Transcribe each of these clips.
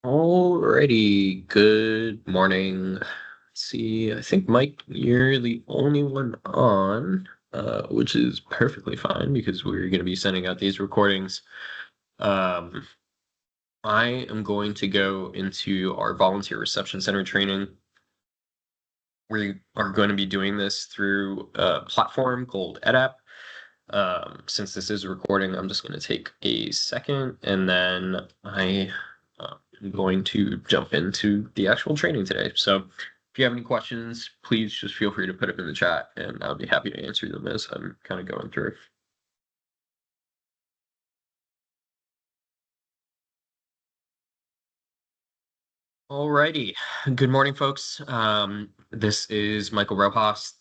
Alrighty, good morning. Let's see, I think Mike, you're the only one on, which is perfectly fine because we're going to be sending out these recordings. Um, I am going to go into our volunteer reception center training. We are going to be doing this through a platform called EdApp. Since this is a recording, I'm just going to take a second and then I am going to jump into the actual training today. So if you have any questions, please just feel free to put them in the chat and I'll be happy to answer them as I'm kind of going through. Alrighty. Good morning, folks. This is Michael Rojas,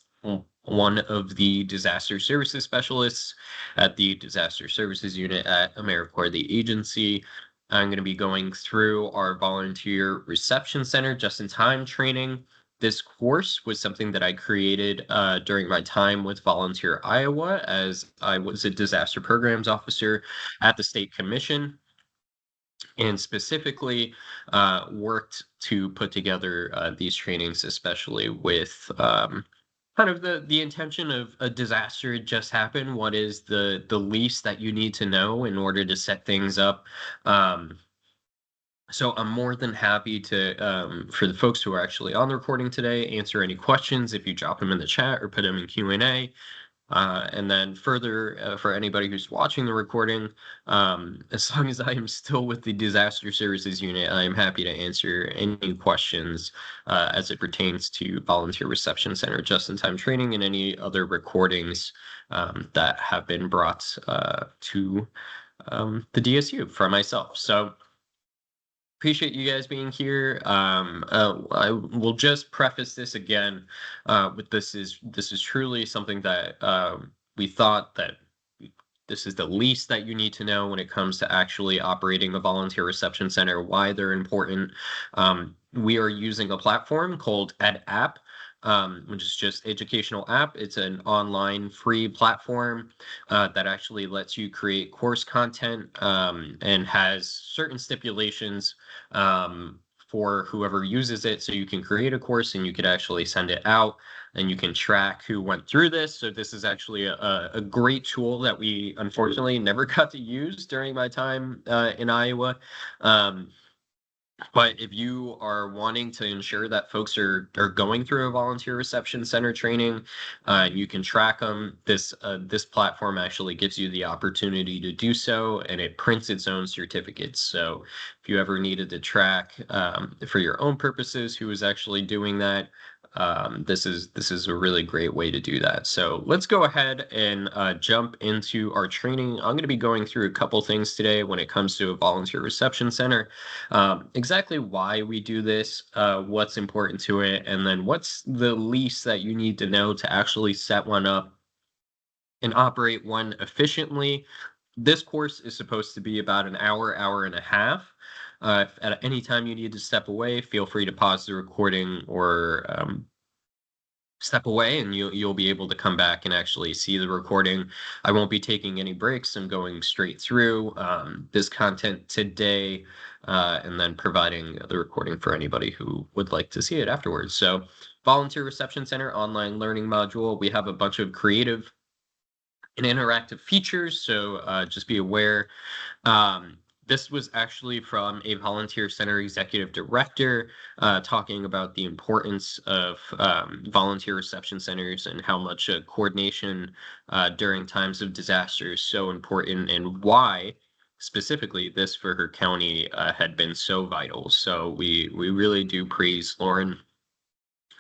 one of the disaster services specialists at the Disaster Services Unit at AmeriCorps, the agency. I'm going to be going through our volunteer reception center just-in-time training. This course was something that I created during my time with Volunteer Iowa as I was a disaster programs officer at the state commission and specifically worked to put together these trainings, especially with kind of the intention of a disaster just happened. What is the least that you need to know in order to set things up? So I'm more than happy to, for the folks who are actually on the recording today, answer any questions if you drop them in the chat or put them in Q&A. And then further, for anybody who's watching the recording, as long as I am still with the Disaster Services Unit, I am happy to answer any questions as it pertains to Volunteer Reception Center just-in-time training and any other recordings that have been brought to the DSU for myself. So appreciate you guys being here. I will just preface this again with this is truly something that we thought that this is the least that you need to know when it comes to actually operating a volunteer reception center, why they're important. We are using a platform called EdApp, which is just educational app. It's an online free platform that actually lets you create course content and has certain stipulations for whoever uses it. So you can create a course and you could actually send it out and you can track who went through this. So this is actually a great tool that we unfortunately never got to use during my time in Iowa. But if you are wanting to ensure that folks are going through a volunteer reception center training, you can track them. This platform actually gives you the opportunity to do so, and it prints its own certificates. So if you ever needed to track for your own purposes who is actually doing that, this is a really great way to do that. So let's go ahead and jump into our training. I'm going to be going through a couple things today when it comes to a volunteer reception center. Exactly why we do this, what's important to it, and then what's the least that you need to know to actually set one up and operate one efficiently. This course is supposed to be about an hour, hour and a half. If at any time you need to step away, feel free to pause the recording or step away and you'll be able to come back and actually see the recording. I won't be taking any breaks. I'm going straight through this content today and then providing the recording for anybody who would like to see it afterwards. So Volunteer Reception Center online learning module. We have a bunch of creative and interactive features, so just be aware. This was actually from a volunteer center executive director talking about the importance of volunteer reception centers and how much coordination during times of disaster is so important and why specifically this for her county had been so vital. So we really do praise Lauren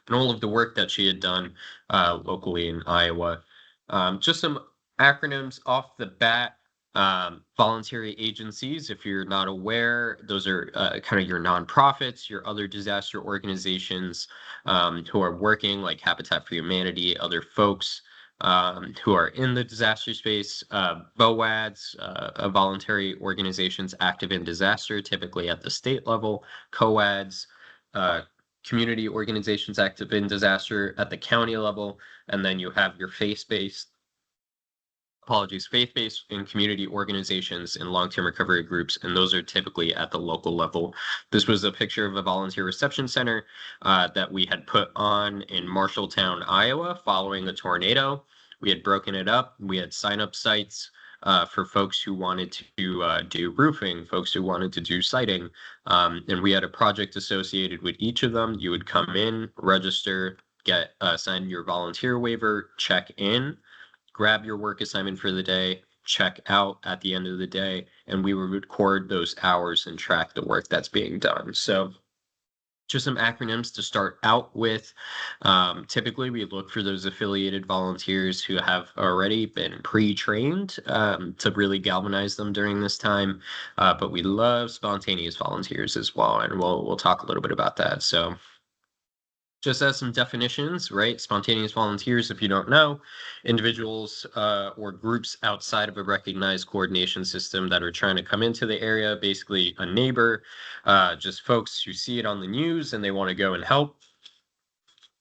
and all of the work that she had done locally in Iowa. Just some acronyms off the bat. Voluntary agencies, if you're not aware, those are kind of your nonprofits, your other disaster organizations who are working, like Habitat for Humanity, other folks who are in the disaster space. VOADs, voluntary organizations active in disaster, typically at the state level. COADs, community organizations active in disaster at the county level, and then you have your faith-based apologies, faith-based and community organizations and long-term recovery groups, and those are typically at the local level. This was a picture of a volunteer reception center that we had put on in Marshalltown, Iowa, following a tornado. We had broken it up. We had sign-up sites for folks who wanted to do roofing, folks who wanted to do siding, and we had a project associated with each of them. You would come in, register, get sign your volunteer waiver, check in, grab your work assignment for the day, check out at the end of the day, and we would record those hours and track the work that's being done. So just some acronyms to start out with. Typically, we look for those affiliated volunteers who have already been pre-trained to really galvanize them during this time. But we love spontaneous volunteers as well, and we'll talk a little bit about that. So just as some definitions, right? Spontaneous volunteers, if you don't know, individuals or groups outside of a recognized coordination system that are trying to come into the area, basically a neighbor, just folks who see it on the news and they want to go and help,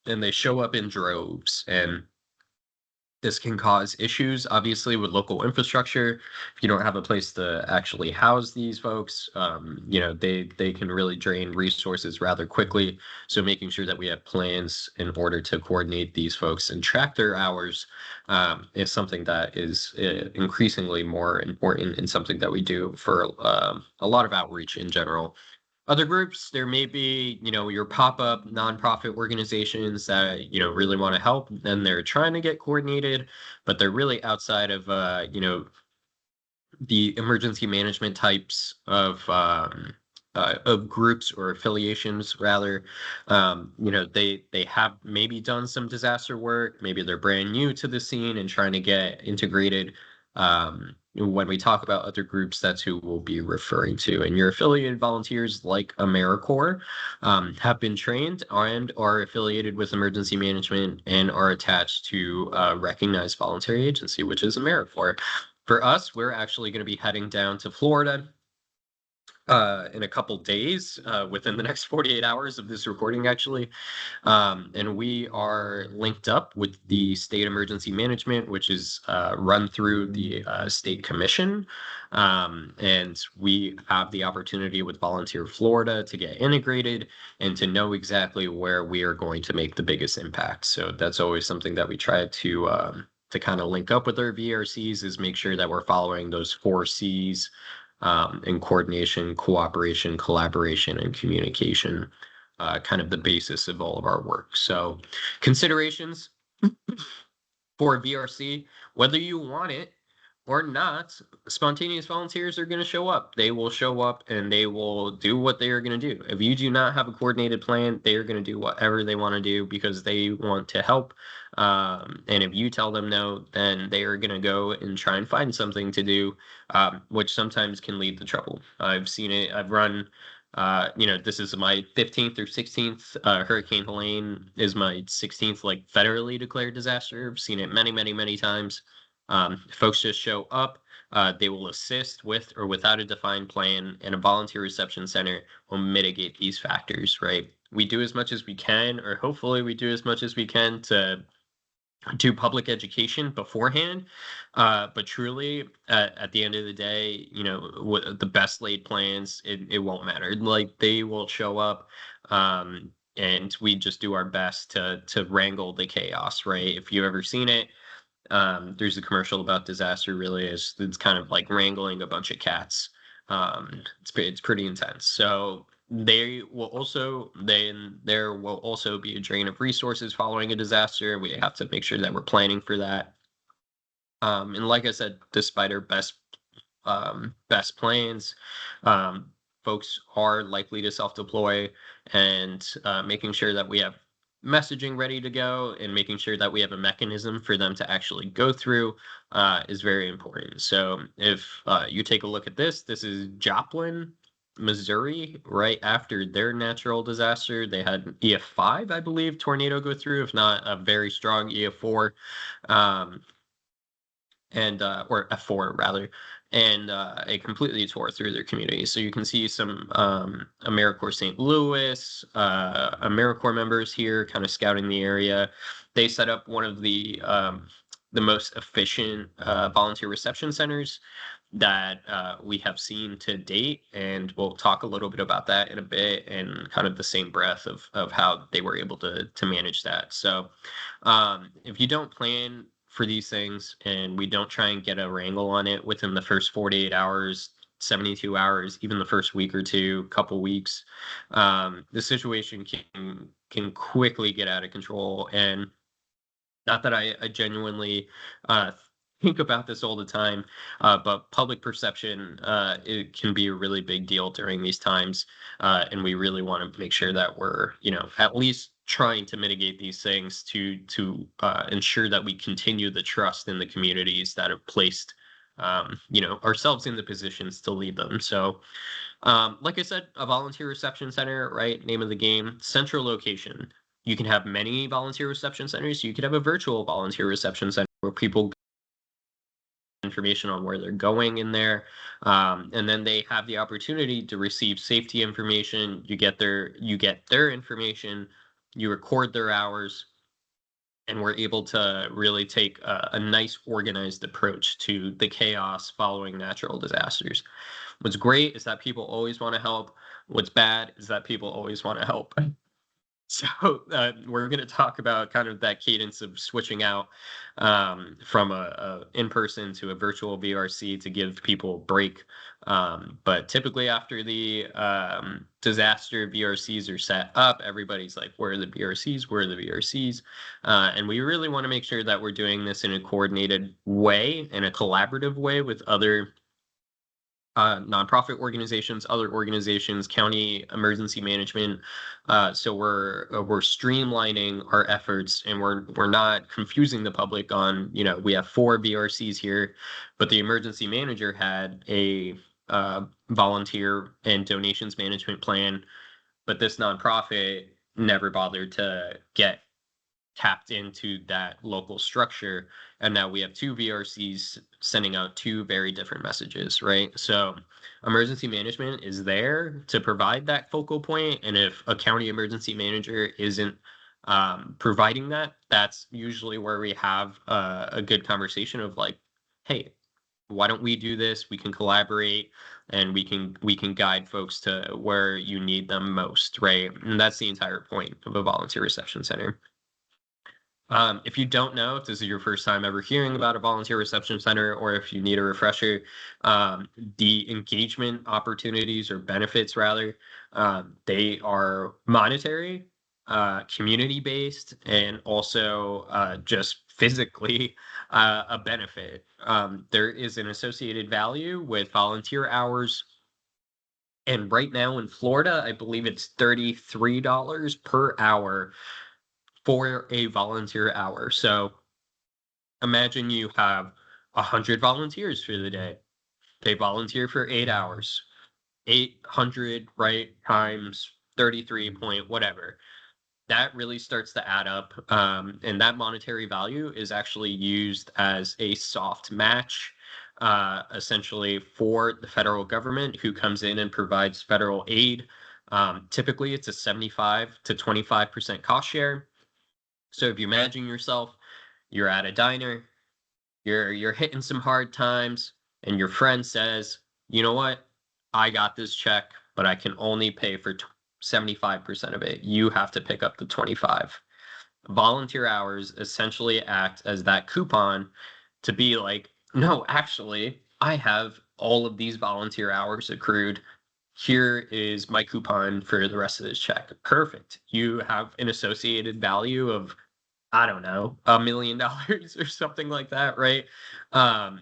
and they show up in droves. And this can cause issues, obviously, with local infrastructure. If you don't have a place to actually house these folks, they can really drain resources rather quickly. So making sure that we have plans in order to coordinate these folks and track their hours is something that is increasingly more important and something that we do for a lot of outreach in general. Other groups, there may be, your pop-up nonprofit organizations that, really want to help, and they're trying to get coordinated, but they're really outside of, the emergency management types of groups or affiliations, rather. They have maybe done some disaster work. Maybe they're brand new to the scene and trying to get integrated. When we talk about other groups, that's who we'll be referring to. And your affiliated volunteers, like AmeriCorps, have been trained and are affiliated with emergency management and are attached to a recognized voluntary agency, which is AmeriCorps. For us, we're actually going to be heading down to Florida in a couple days, within the next 48 hours of this recording, actually. And we are linked up with the state emergency management, which is run through the state commission. And we have the opportunity with Volunteer Florida to get integrated and to know exactly where we are going to make the biggest impact. So that's always something that we try to kind of link up with our VRCs, is make sure that we're following those 4 C's in coordination, cooperation, collaboration, and communication, kind of the basis of all of our work. So considerations for VRC, whether you want it or not, spontaneous volunteers are going to show up. They will show up and they will do what they are going to do. If you do not have a coordinated plan, they are going to do whatever they want to do because they want to help. And if you tell them no, then they are going to go and try and find something to do, which sometimes can lead to trouble. I've seen it. I've run, this is my 15th or 16th. Hurricane Helene is my 16th, federally declared disaster. I've seen it many, many, many times. Folks just show up. They will assist with or without a defined plan, and a volunteer reception center will mitigate these factors, right? We do as much as we can, or hopefully we do as much as we can to do public education beforehand. But truly, at the end of the day, the best laid plans, it won't matter. They will show up. And we just do our best to wrangle the chaos, right? If you've ever seen it, there's a commercial about disaster. Really, it's kind of like wrangling a bunch of cats. It's pretty intense. So there will also be a drain of resources following a disaster. We have to make sure that we're planning for that. And like I said, despite our best plans, folks are likely to self-deploy, and making sure that we have messaging ready to go and making sure that we have a mechanism for them to actually go through is very important. So if you take a look at this is Joplin, Missouri. Right after their natural disaster, they had EF5, I believe, tornado go through, if not a very strong EF4, or F4 rather, and it completely tore through their community. So you can see some AmeriCorps St. Louis, AmeriCorps members here kind of scouting the area. They set up one of the the most efficient volunteer reception centers that we have seen to date, and we'll talk a little bit about that in a bit, and kind of the same breath of how they were able to manage that. So if you don't plan for these things, and we don't try and get a wrangle on it within the first 48 hours, 72 hours, even the first week or two, couple weeks, the situation can quickly get out of control. And not that I genuinely uh, think about this all the time, but public perception, it can be a really big deal during these times, and we really want to make sure that we're, at least trying to mitigate these things to ensure that we continue the trust in the communities that have placed, ourselves in the positions to lead them. So, like I said, a volunteer reception center, right? Name of the game, central location. You can have many volunteer reception centers. You could have a virtual volunteer reception center where people get information on where they're going in there. And then they have the opportunity to receive safety information. You get their information, you record their hours, and we're able to really take a nice organized approach to the chaos following natural disasters. What's great is that people always want to help. What's bad is that people always want to help. So we're going to talk about kind of that cadence of switching out from a in-person to a virtual VRC to give people a break. But typically after the disaster, VRCs are set up. Everybody's like, where are the VRCs? Where are the VRCs? And we really want to make sure that we're doing this in a coordinated way, in a collaborative way with other nonprofit organizations, other organizations, county emergency management. So we're streamlining our efforts, and we're not confusing the public on, we have 4 VRCs here, but the emergency manager had a volunteer and donations management plan, but this nonprofit never bothered to get tapped into that local structure, and now we have 2 VRCs sending out 2 very different messages, right? So emergency management is there to provide that focal point, and if a county emergency manager isn't providing that, that's usually where we have a good conversation of like, hey, why don't we do this? We can collaborate, and we can guide folks to where you need them most, right? And that's the entire point of a volunteer reception center. If you don't know, if this is your first time ever hearing about a volunteer reception center, or if you need a refresher, the engagement opportunities or benefits, rather, they are monetary, community based, and also just physically a benefit. There is an associated value with volunteer hours. And right now in Florida, I believe it's $33 per hour for a volunteer hour. So imagine you have 100 volunteers for the day. They volunteer for 8 hours. 800, right, times 33 point whatever. That really starts to add up. And that monetary value is actually used as a soft match, essentially, for the federal government, who comes in and provides federal aid. Typically, it's a 75 to 25% cost share. So if you imagine yourself, you're at a diner, you're hitting some hard times, and your friend says, "You know what? I got this check, but I can only pay for 75% of it. You have to pick up the 25." Volunteer hours essentially act as that coupon to be like, "No, actually, I have all of these volunteer hours accrued. Here is my coupon for the rest of this check." Perfect. You have an associated value of, I don't know, $1 million or something like that, right? Um,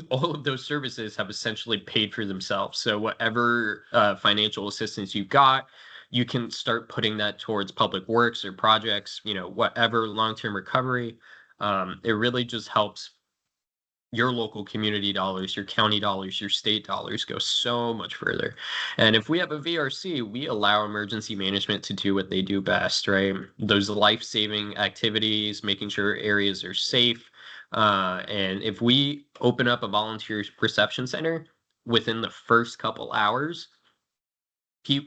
all of those services have essentially paid for themselves. So whatever financial assistance you got, you can start putting that towards public works or projects, whatever long-term recovery. It really just helps your local community dollars, your county dollars, your state dollars go so much further. And if we have a VRC, we allow emergency management to do what they do best, right? Those life-saving activities, making sure areas are safe. And if we open up a volunteer reception center within the first couple hours,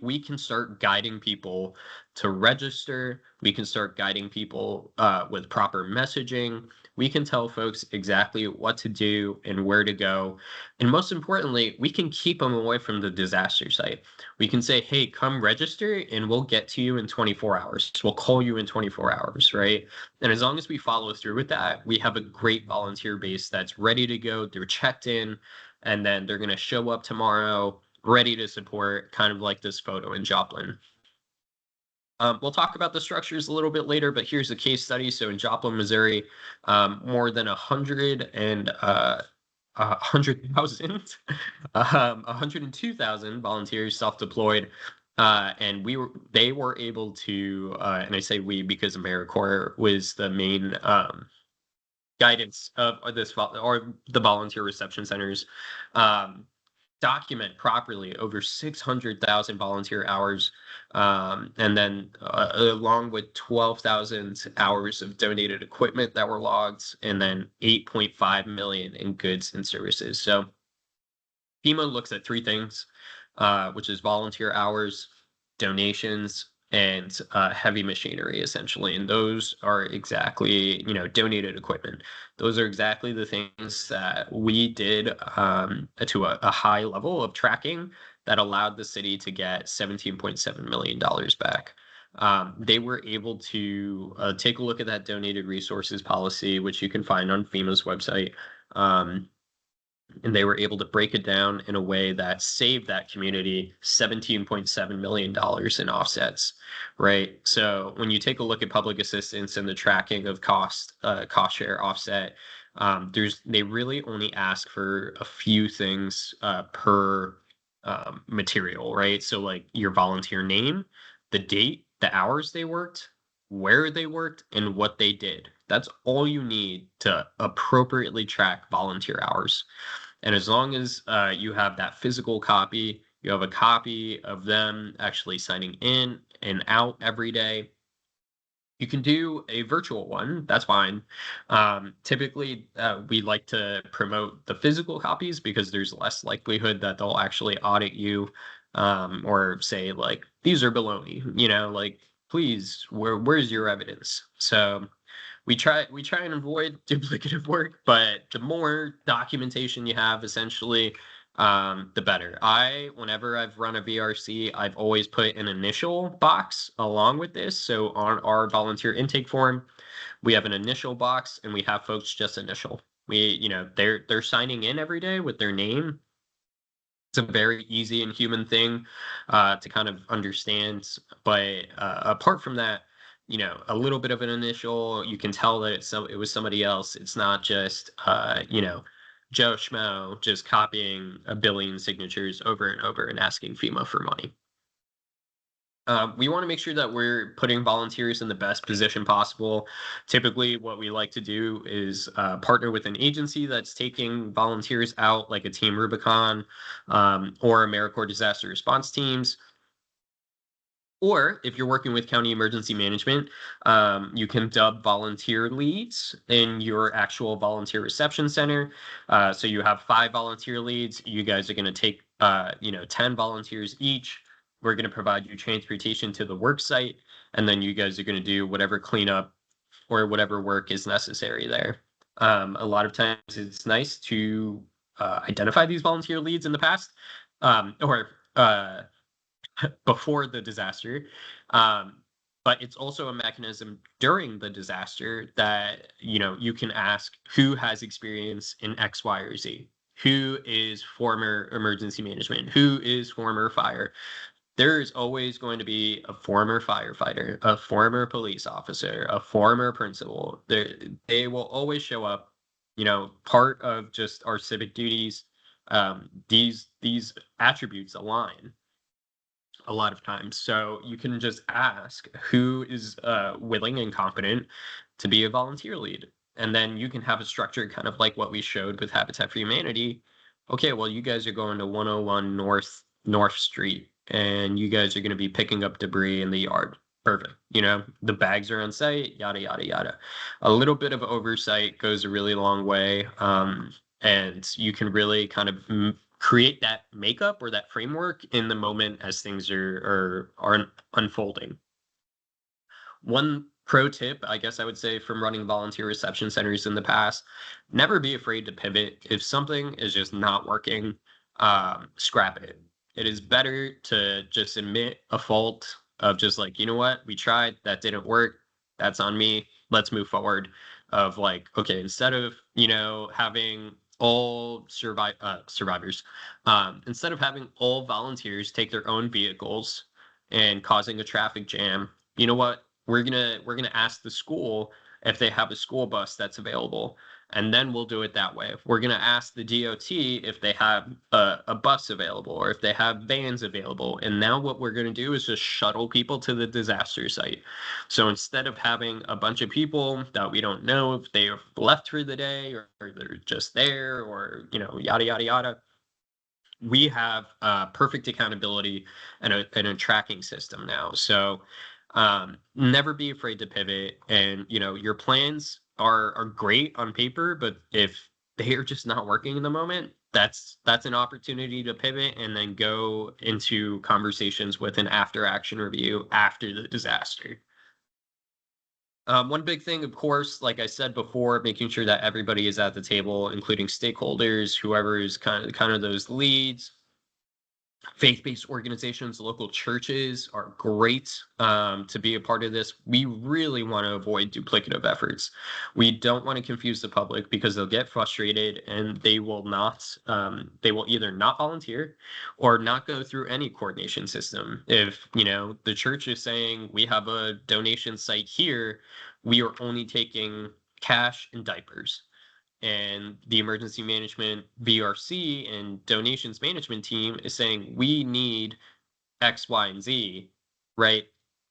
we can start guiding people to register. We can start guiding people with proper messaging. We can tell folks exactly what to do and where to go. And most importantly, we can keep them away from the disaster site. We can say, hey, come register and we'll get to you in 24 hours. We'll call you in 24 hours, right? And as long as we follow through with that, we have a great volunteer base that's ready to go. They're checked in, and then they're going to show up tomorrow ready to support, kind of like this photo in Joplin. We'll talk about the structures a little bit later, but here's a case study. So in Joplin, Missouri, more than 102,000 volunteers self-deployed, and they were able to, and I say we because AmeriCorps was the main guidance of this or the volunteer reception centers. Document properly over 600,000 volunteer hours, and then along with 12,000 hours of donated equipment that were logged, and then 8.5 million in goods and services. So FEMA looks at three things, which is volunteer hours, donations, and heavy machinery, essentially. And those are exactly, donated equipment. Those are exactly the things that we did to a high level of tracking that allowed the city to get $17.7 million back. They were able to take a look at that donated resources policy, which you can find on FEMA's website. And they were able to break it down in a way that saved that community $17.7 million in offsets, right? So when you take a look at public assistance and the tracking of cost share offset, they really only ask for a few things per material, right? So like your volunteer name, the date, the hours they worked, where they worked, and what they did. That's all you need to appropriately track volunteer hours. And as long as you have that physical copy, you have a copy of them actually signing in and out every day. You can do a virtual one, that's fine. Typically, we like to promote the physical copies because there's less likelihood that they'll actually audit you, or say like, these are baloney, like, please, where's your evidence? So we try and avoid duplicative work, but the more documentation you have, essentially, the better. Whenever I've run a VRC, I've always put an initial box along with this. So on our volunteer intake form, we have an initial box and we have folks just initial. They're signing in every day with their name. It's a very easy and human thing to kind of understand. But apart from that, a little bit of an initial, you can tell that it was somebody else. It's not just, Joe Schmo just copying a billion signatures over and over and asking FEMA for money. We want to make sure that we're putting volunteers in the best position possible. Typically, what we like to do is partner with an agency that's taking volunteers out, like a Team Rubicon or AmeriCorps disaster response teams. Or if you're working with county emergency management, you can dub volunteer leads in your actual volunteer reception center. So you have 5 volunteer leads. You guys are going to take, 10 volunteers each. We're going to provide you transportation to the work site, and then you guys are going to do whatever cleanup or whatever work is necessary there. A lot of times it's nice to identify these volunteer leads in the past, or before the disaster. But it's also a mechanism during the disaster that, you can ask who has experience in X, Y, or Z, who is former emergency management, who is former fire. There is always going to be a former firefighter, a former police officer, a former principal. They will always show up, part of just our civic duties. These attributes align a lot of times. So you can just ask who is willing and competent to be a volunteer lead. And then you can have a structure kind of like what we showed with Habitat for Humanity. Okay, well, you guys are going to 101 North Street, and you guys are going to be picking up debris in the yard. Perfect. The bags are on site, yada, yada, yada. A little bit of oversight goes a really long way. And you can really kind of create that makeup or that framework in the moment as things are unfolding. One pro tip, I guess I would say, from running volunteer reception centers in the past, never be afraid to pivot. If something is just not working, scrap it. It is better to just admit a fault of just like, you know what, we tried, that didn't work, that's on me, let's move forward. Of like, okay, instead of, having all survivors, instead of having all volunteers take their own vehicles and causing a traffic jam, you know what, we're gonna ask the school if they have a school bus that's available, and then we'll do it that way. We're gonna ask the DOT if they have a bus available or if they have vans available. And now what we're gonna do is just shuttle people to the disaster site. So instead of having a bunch of people that we don't know if they have left for the day or they're just there or yada yada yada, we have perfect accountability and a tracking system now. So never be afraid to pivot. And your plans are great on paper, but if they are just not working in the moment, that's an opportunity to pivot and then go into conversations with an after action review after the disaster. One big thing, of course, like I said before, making sure that everybody is at the table, including stakeholders, whoever is kind of those leads. Faith-based organizations, local churches are great to be a part of this. We really want to avoid duplicative efforts. We don't want to confuse the public because they'll get frustrated and they will either not volunteer or not go through any coordination system. If the church is saying we have a donation site here, we are only taking cash and diapers, and the emergency management VRC and donations management team is saying we need X, Y, and Z, right?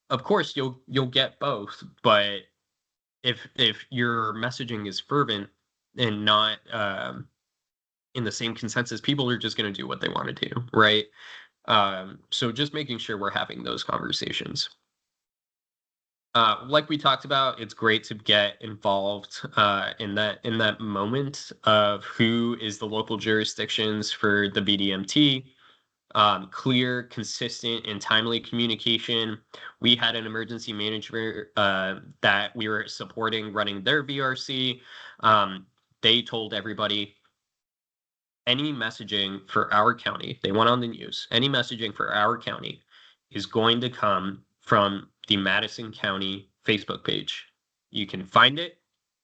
Of course, you'll get both, but if your messaging is fervent and not in the same consensus, people are just going to do what they want to do, right? So just making sure we're having those conversations. Like we talked about, it's great to get involved in that moment of who is the local jurisdictions for the BDMT. Clear, consistent, and timely communication. We had an emergency manager that we were supporting running their VRC. They told everybody any messaging for our county, they went on the news, any messaging for our county is going to come from the Madison County Facebook page. You can find it,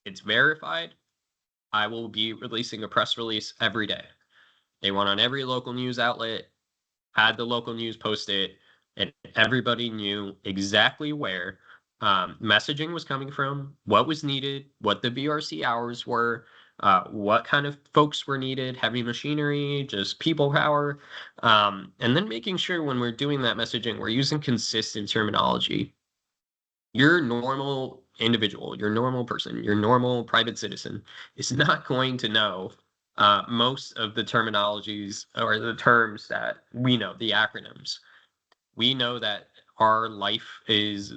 it's verified. I will be releasing a press release every day. They went on every local news outlet, had the local news post it, and everybody knew exactly where messaging was coming from, what was needed, what the VRC hours were, what kind of folks were needed, heavy machinery, just people power, and then making sure when we're doing that messaging, we're using consistent terminology. Your normal individual, your normal person, your normal private citizen is not going to know most of the terminologies or the terms that we know, the acronyms. We know that our life is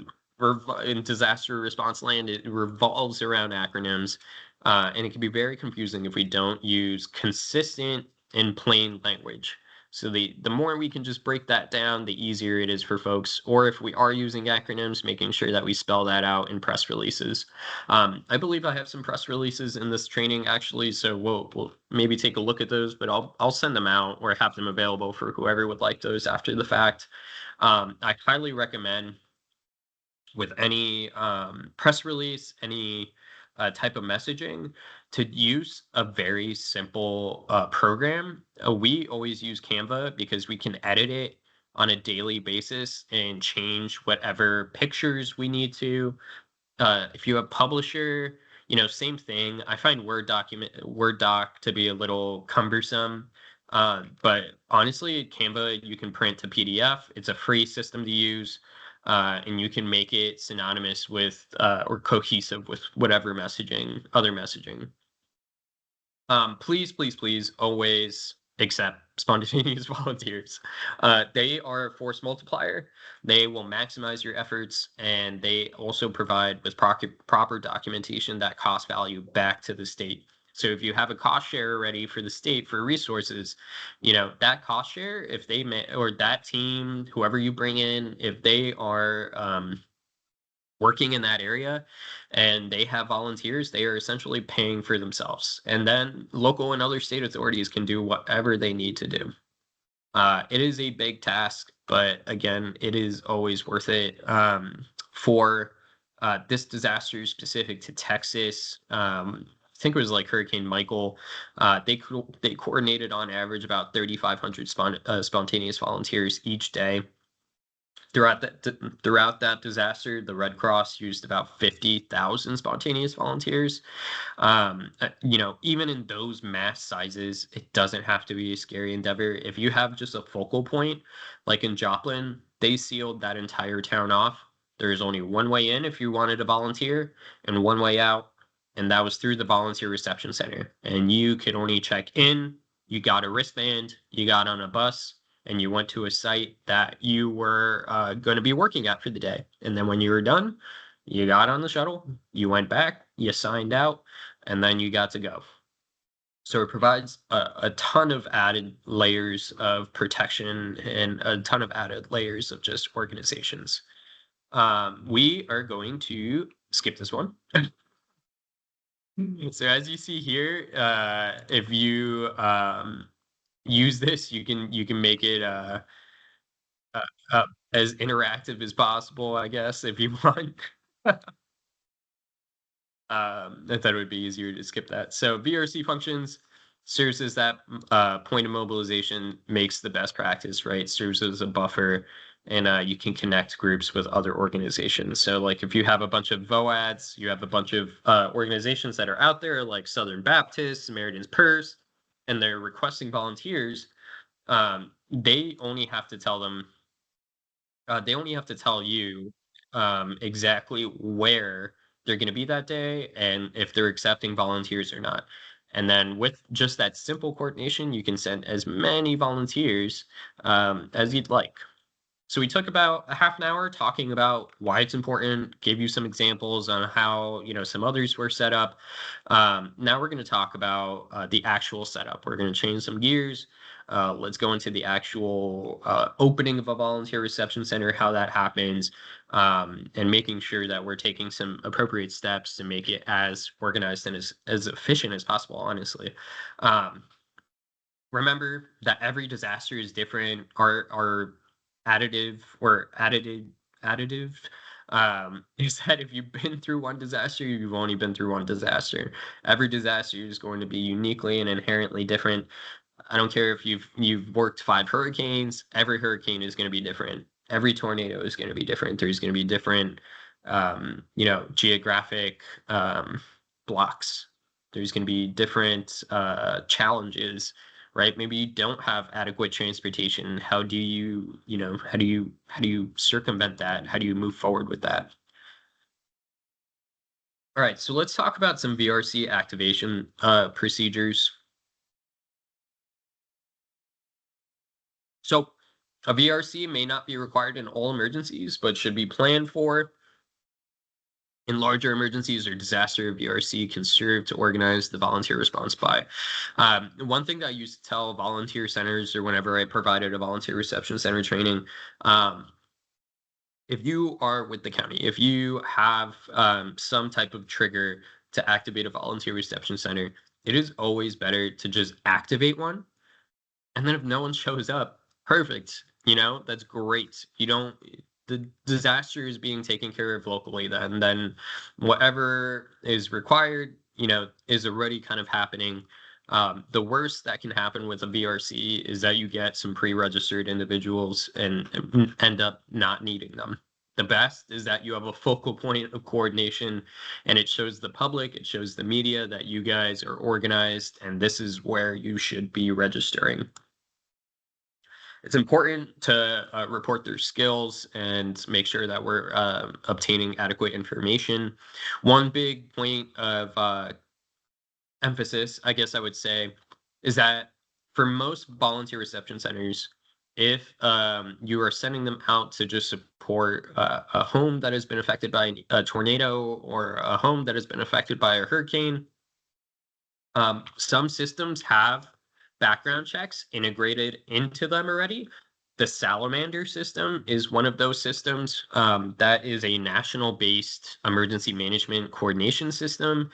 in disaster response land, it revolves around acronyms, and it can be very confusing if we don't use consistent and plain language. So the more we can just break that down, the easier it is for folks. Or if we are using acronyms, making sure that we spell that out in press releases. I believe I have some press releases in this training actually, so we'll maybe take a look at those, but I'll send them out or have them available for whoever would like those after the fact. I highly recommend with any press release, any type of messaging, to use a very simple program. We always use Canva because we can edit it on a daily basis and change whatever pictures we need to. If you have Publisher, same thing. I find Word doc to be a little cumbersome. But honestly, Canva, you can print to PDF. It's a free system to use, and you can make it synonymous with or cohesive with whatever other messaging. Please, please, please always accept spontaneous volunteers. They are a force multiplier. They will maximize your efforts, and they also provide with proper documentation that cost value back to the state. So if you have a cost share ready for the state for resources, that cost share, if they or that team, whoever you bring in, if they are working in that area and they have volunteers, they are essentially paying for themselves. And then local and other state authorities can do whatever they need to do. It is a big task, but again, it is always worth it. For this disaster specific to Texas, I think it was like Hurricane Michael. They coordinated on average about 3,500 spontaneous volunteers each day. Throughout that disaster, the Red Cross used about 50,000 spontaneous volunteers. Even in those mass sizes, it doesn't have to be a scary endeavor. If you have just a focal point, like in Joplin, they sealed that entire town off. There's only one way in if you wanted to volunteer, and one way out, and that was through the volunteer reception center. And you could only check in. You got a wristband. You got on a bus and you went to a site that you were going to be working at for the day. And then when you were done, you got on the shuttle, you went back, you signed out, and then you got to go. So it provides a ton of added layers of protection and a ton of added layers of just organizations. We are going to skip this one. So as you see here, if you use this, you can make it as interactive as possible, I guess, if you want. I thought it would be easier to skip that. So VRC functions serves as that point of mobilization, makes the best practice, right? Serves as a buffer, and you can connect groups with other organizations. So like if you have a bunch of VOADs, you have a bunch of organizations that are out there like Southern Baptist, Samaritan's Purse, and they're requesting volunteers. They only have to tell them, they only have to tell you exactly where they're going to be that day and if they're accepting volunteers or not. And then with just that simple coordination, you can send as many volunteers as you'd like. So we took about a half an hour talking about why it's important, gave you some examples on how, some others were set up. Now we're going to talk about the actual setup. We're going to change some gears. Let's go into the actual opening of a volunteer reception center, how that happens, and making sure that we're taking some appropriate steps to make it as organized and as efficient as possible, honestly. Remember that every disaster is different. Our additive is that if you've been through one disaster, you've only been through one disaster. Every disaster is going to be uniquely and inherently different. I don't care if you've worked 5 hurricanes, every hurricane is going to be different. Every tornado is going to be different. There's going to be different geographic blocks. There's going to be different challenges, right? Maybe you don't have adequate transportation. How do you circumvent that? How do you move forward with that? All right, so let's talk about some VRC activation procedures. So a VRC may not be required in all emergencies, but should be planned for. In larger emergencies or disaster, VRC can serve to organize the volunteer response by. One thing that I used to tell volunteer centers, or whenever I provided a volunteer reception center training, if you are with the county, if you have some type of trigger to activate a volunteer reception center, it is always better to just activate one. And then if no one shows up, perfect. That's great. The disaster is being taken care of locally then whatever is required, is already kind of happening. The worst that can happen with a VRC is that you get some pre-registered individuals and end up not needing them. The best is that you have a focal point of coordination and it shows the public, it shows the media that you guys are organized and this is where you should be registering. It's important to report their skills and make sure that we're obtaining adequate information. One big point of emphasis, I guess I would say, is that for most volunteer reception centers, if you are sending them out to just support a home that has been affected by a tornado or a home that has been affected by a hurricane, some systems have background checks integrated into them already. The Salamander system is one of those systems. That is a national-based emergency management coordination system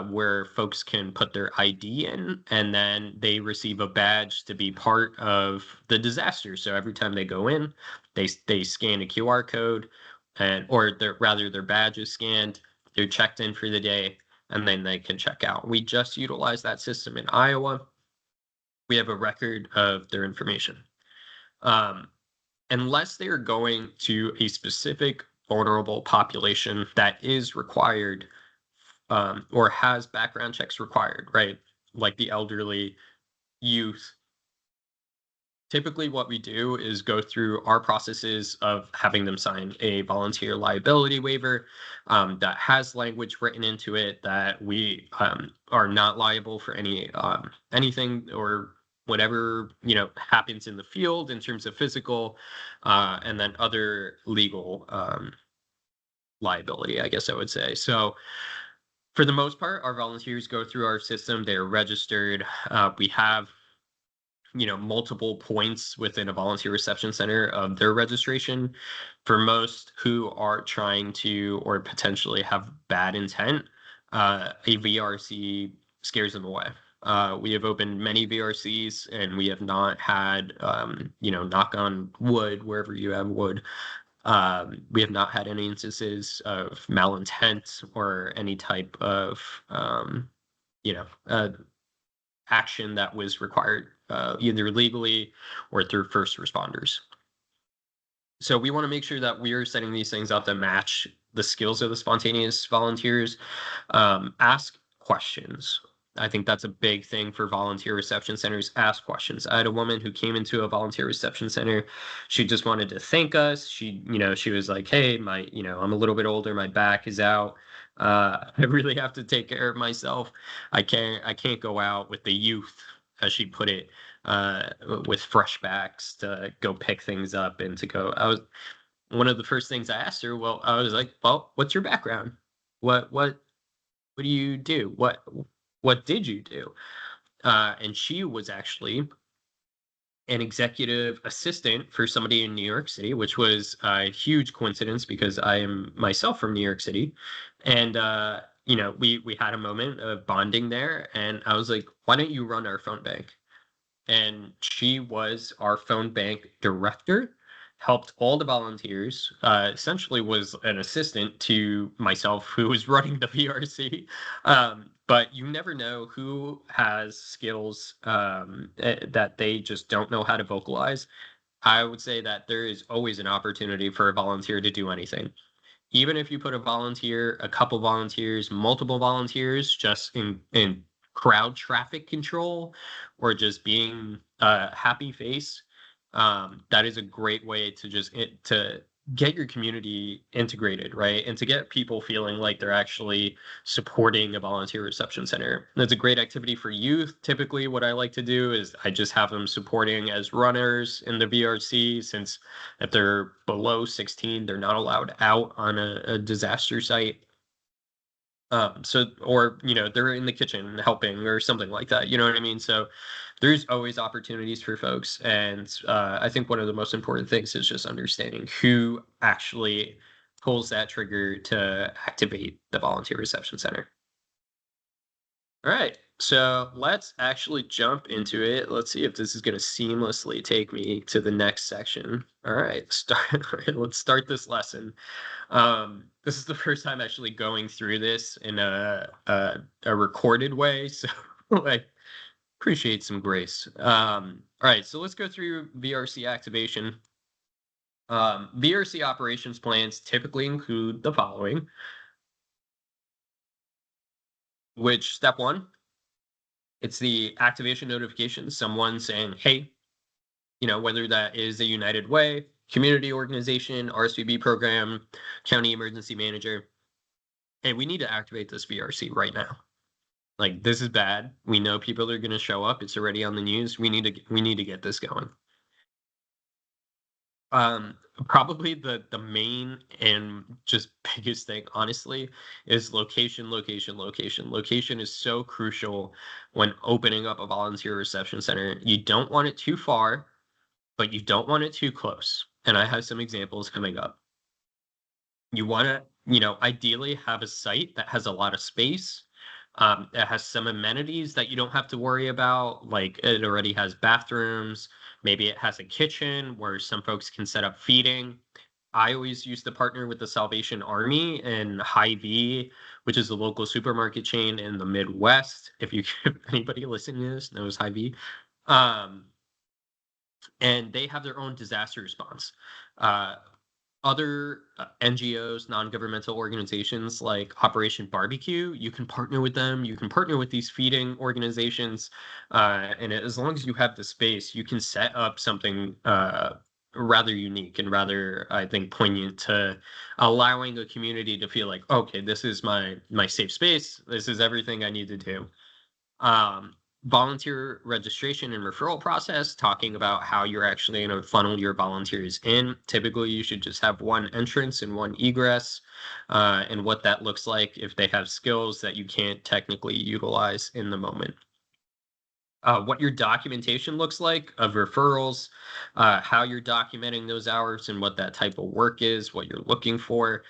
where folks can put their ID in, and then they receive a badge to be part of the disaster. So every time they go in, they scan a QR code, or their badge is scanned. They're checked in for the day, and then they can check out. We just utilized that system in Iowa. We have a record of their information. Unless they are going to a specific vulnerable population that is required, or has background checks required, right? Like the elderly, youth. Typically, what we do is go through our processes of having them sign a volunteer liability waiver that has language written into it that we are not liable for anything or whatever happens in the field in terms of physical and then other legal liability, I guess I would say. So for the most part, our volunteers go through our system. They're registered. We have multiple points within a volunteer reception center of their registration. For most who are trying to or potentially have bad intent, a VRC scares them away. We have opened many VRCs and we have not had, knock on wood, wherever you have wood, we have not had any instances of malintent or any type of, action that was required either legally or through first responders. So we want to make sure that we are setting these things up to match the skills of the spontaneous volunteers. Ask questions. I think that's a big thing for volunteer reception centers. Ask questions. I had a woman who came into a volunteer reception center. She just wanted to thank us. She was like, "Hey, I'm a little bit older. My back is out. I really have to take care of myself. I can't go out with the youth," as she put it, with fresh backs to go pick things up and to go. One of the first things I asked her. Well, I was like, "Well, what's your background? What do you do? What did you do?" And she was actually an executive assistant for somebody in New York City, which was a huge coincidence because I am myself from New York City. And we had a moment of bonding there, and I was like, "Why don't you run our phone bank?" And she was our phone bank director, helped all the volunteers, essentially was an assistant to myself who was running the VRC. But you never know who has skills that they just don't know how to vocalize. I would say that there is always an opportunity for a volunteer to do anything. Even if you put a couple volunteers, multiple volunteers, just in crowd traffic control or just being a happy face, that is a great way to get your community integrated, right? And to get people feeling like they're actually supporting a volunteer reception center. That's a great activity for youth. Typically, what I like to do is I just have them supporting as runners in the VRC, since if they're below 16, they're not allowed out on a disaster site. Or they're in the kitchen helping or something like that. You know what I mean? So there's always opportunities for folks, and I think one of the most important things is just understanding who actually pulls that trigger to activate the volunteer reception center. All right, so let's actually jump into it. Let's see if this is going to seamlessly take me to the next section. All right, let's start this lesson. This is the first time actually going through this in a recorded way, so I appreciate some grace. All right, so let's go through VRC activation. VRC operations plans typically include the following, which step one, it's the activation notification, someone saying, "Hey," whether that is a United Way, community organization, RSVB program, county emergency manager, "Hey, we need to activate this VRC right now. Like, this is bad. We know people are going to show up. It's already on the news. We need to get this going." Probably the main and just biggest thing, honestly, is location, location, location. Location is so crucial when opening up a volunteer reception center. You don't want it too far. but you don't want it too close. And I have some examples coming up. You want to, ideally have a site that has a lot of space, that has some amenities that you don't have to worry about. Like it already has bathrooms. Maybe it has a kitchen where some folks can set up feeding. I always used to partner with the Salvation Army and Hy-Vee, which is a local supermarket chain in the Midwest. If anybody listening to this knows Hy-Vee, um, and they have their own disaster response. Uh, Other NGOs, non-governmental organizations like Operation Barbecue, you can partner with them. You can partner with these feeding organizations, and as long as you have the space, you can set up something rather unique and rather, I think, poignant to allowing a community to feel like, okay, this is my safe space. This is everything I need to do. um, Volunteer registration and referral process, talking about how you're actually going to funnel your volunteers in. Typically, you should just have one entrance and one egress, and what that looks like if they have skills that you can't technically utilize in the moment. What your documentation looks like of referrals, how you're documenting those hours and what that type of work is, what you're looking for,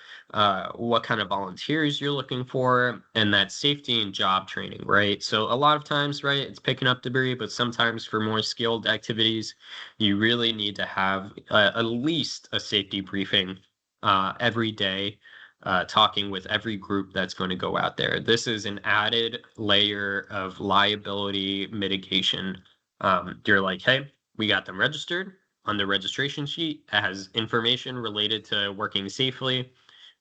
what kind of volunteers you're looking for, and that safety and job training, right? So a lot of times, right, it's picking up debris, but sometimes for more skilled activities, you really need to have at least a safety briefing every day, talking with every group that's going to go out there. This is an added layer of liability mitigation. You're like, hey, we got them registered. On the registration sheet, it has information related to working safely.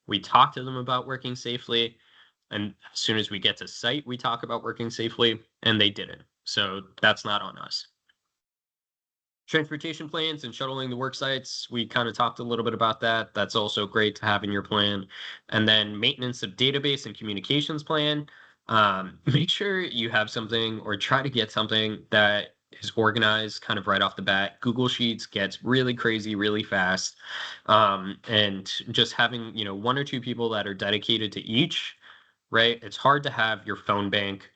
We talk to them about working safely. And as soon as we get to site, we talk about working safely, and they didn't. So that's not on us. Transportation plans and shuttling the work sites, we kind of talked a little bit about that. That's also great to have in your plan. And then maintenance of database and communications plan. Make sure you have something or try to get something that is organized kind of right off the bat. Google Sheets gets really crazy really fast. And just having, one or two people that are dedicated to each, right? It's hard to have your phone bank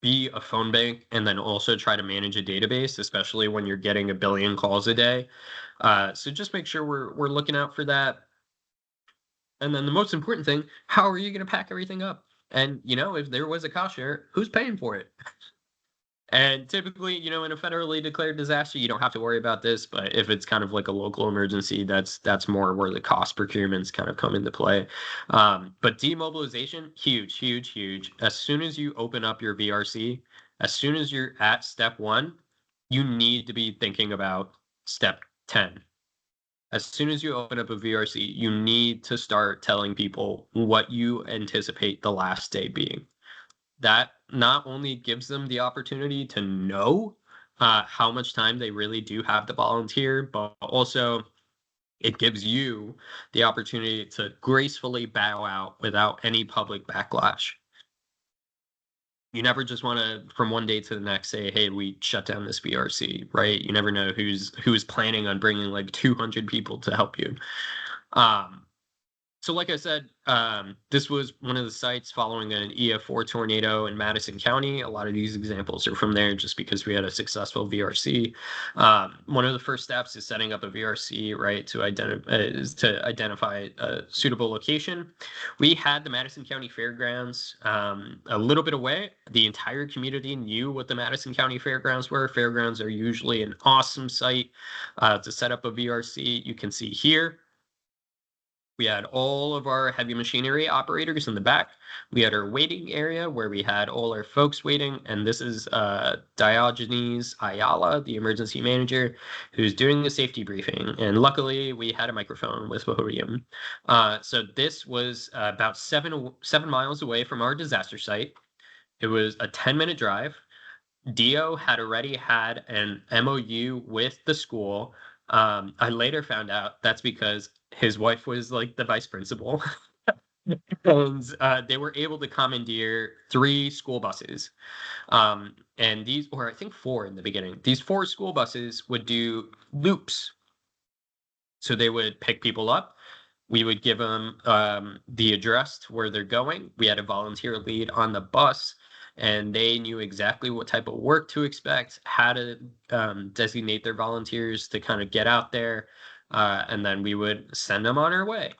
be a phone bank and then also try to manage a database, especially when you're getting a billion calls a day. So just make sure we're looking out for that. And then the most important thing, how are you going to pack everything up? And if there was a cost share, who's paying for it? And typically, in a federally declared disaster, you don't have to worry about this. But if it's kind of like a local emergency, that's more where the cost procurements kind of come into play. But demobilization, huge, huge, huge. As soon as you open up your VRC, as soon as you're at step 1, you need to be thinking about step 10. As soon as you open up a VRC, you need to start telling people what you anticipate the last day being. That not only gives them the opportunity to know how much time they really do have to volunteer, but also it gives you the opportunity to gracefully bow out without any public backlash. You never just want to, from one day to the next, say, hey, we shut down this VRC, right? You never know who's planning on bringing like 200 people to help you. So like I said, this was one of the sites following an EF4 tornado in Madison County. A lot of these examples are from there just because we had a successful VRC. One of the first steps is setting up a VRC, right, to identify a suitable location. We had the Madison County Fairgrounds a little bit away. The entire community knew what the Madison County Fairgrounds were. Fairgrounds are usually an awesome site to set up a VRC. You can see here, we had all of our heavy machinery operators in the back. We had our waiting area where we had all our folks waiting. And this is Diogenes Ayala, the emergency manager, who's doing the safety briefing. And luckily, we had a microphone with him. So this was about 7 miles away from our disaster site. It was a 10-minute drive. Dio had already had an MOU with the school. I later found out that's because his wife was like the vice principal. And they were able to commandeer 3 school buses. And these, or I think 4 in the beginning, these 4 school buses would do loops. So they would pick people up. We would give them the address to where they're going. We had a volunteer lead on the bus. and they knew exactly what type of work to expect, how to designate their volunteers to kind of get out there, and then we would send them on our way.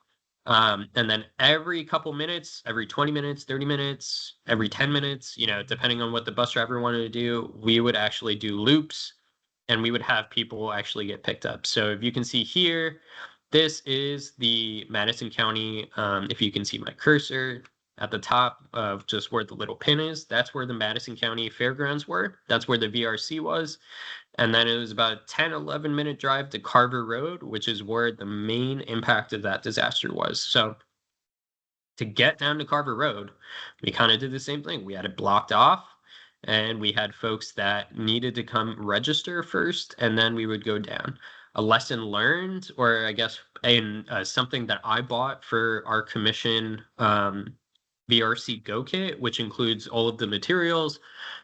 And then every couple minutes, every 20 minutes, 30 minutes, every 10 minutes, depending on what the bus driver wanted to do, we would actually do loops and we would have people actually get picked up. So if you can see here, this is the Madison County. If you can see my cursor at the top of just where the little pin is, that's where the Madison County Fairgrounds were. That's where the VRC was. And then it was about a 10, 11-minute drive to Carver Road, which is where the main impact of that disaster was. So to get down to Carver Road, we kind of did the same thing. We had it blocked off, and we had folks that needed to come register first, and then we would go down. A lesson learned, or I guess something that I bought for our commission VRC Go Kit, which includes all of the materials,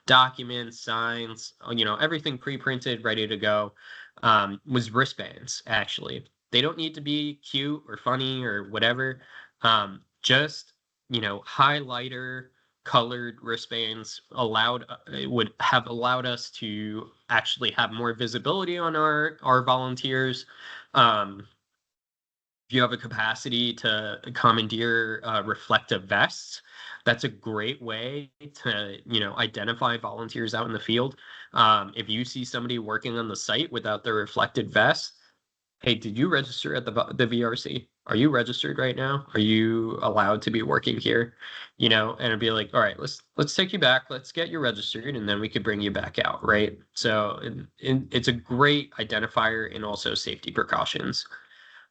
documents, signs, everything pre-printed, ready to go, was wristbands, actually. They don't need to be cute or funny or whatever. Just, highlighter colored wristbands would have allowed us to actually have more visibility on our volunteers. If you have a capacity to commandeer reflective vests, that's a great way to identify volunteers out in the field. If you see somebody working on the site without their reflected vest, hey, did you register at the VRC? Are you registered right now? Are you allowed to be working here? And it'd be like, all right, let's take you back. Let's get you registered, and then we could bring you back out, right? So it's a great identifier and also safety precautions.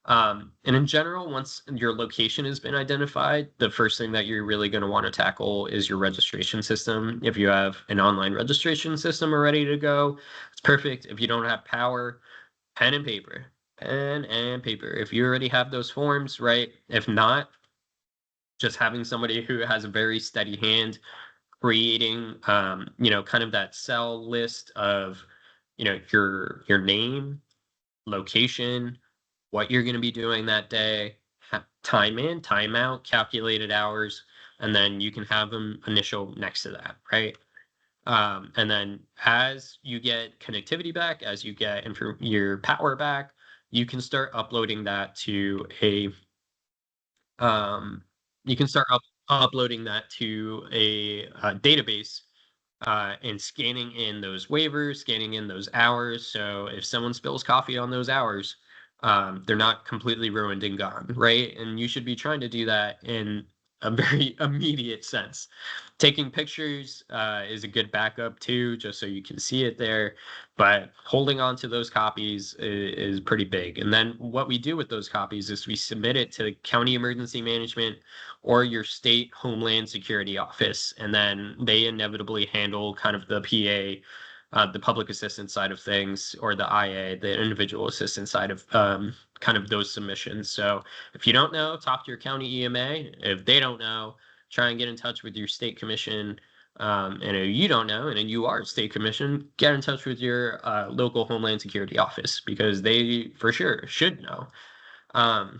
And in general, once your location has been identified, the first thing that you're really going to want to tackle is your registration system. If you have an online registration system ready to go, it's perfect. If you don't have power, pen and paper. If you already have those forms, right? If not, just having somebody who has a very steady hand creating, kind of that cell list of, your name, location, what you're going to be doing that day, time in, time out, calculated hours, and then you can have them initial next to that, right? And then as you get connectivity back, as you get your power back, you can start uploading that to uploading that to a database, and scanning in those waivers, scanning in those hours. So if someone spills coffee on those hours, they're not completely ruined and gone, right? And you should be trying to do that in a very immediate sense. Taking pictures is a good backup too, just so you can see it there. But holding on to those copies is pretty big. And then what we do with those copies is we submit it to the County Emergency Management or your state Homeland Security Office. And then they inevitably handle kind of the PA, the public assistance side of things, or the IA, the individual assistance side of kind of those submissions. So if you don't know, talk to your county EMA. If they don't know, try and get in touch with your state commission. And if you don't know, and you are a state commission, get in touch with your local Homeland Security Office, because they for sure should know. And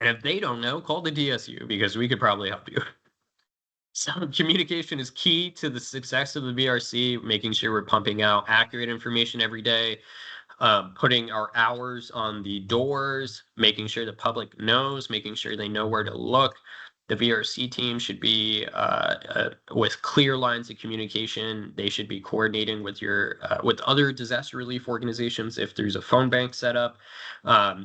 if they don't know, call the DSU, because we could probably help you. So communication is key to the success of the VRC, making sure we're pumping out accurate information every day, putting our hours on the doors, making sure the public knows, making sure they know where to look. The VRC team should be with clear lines of communication. They should be coordinating with with other disaster relief organizations. If there's a phone bank set up,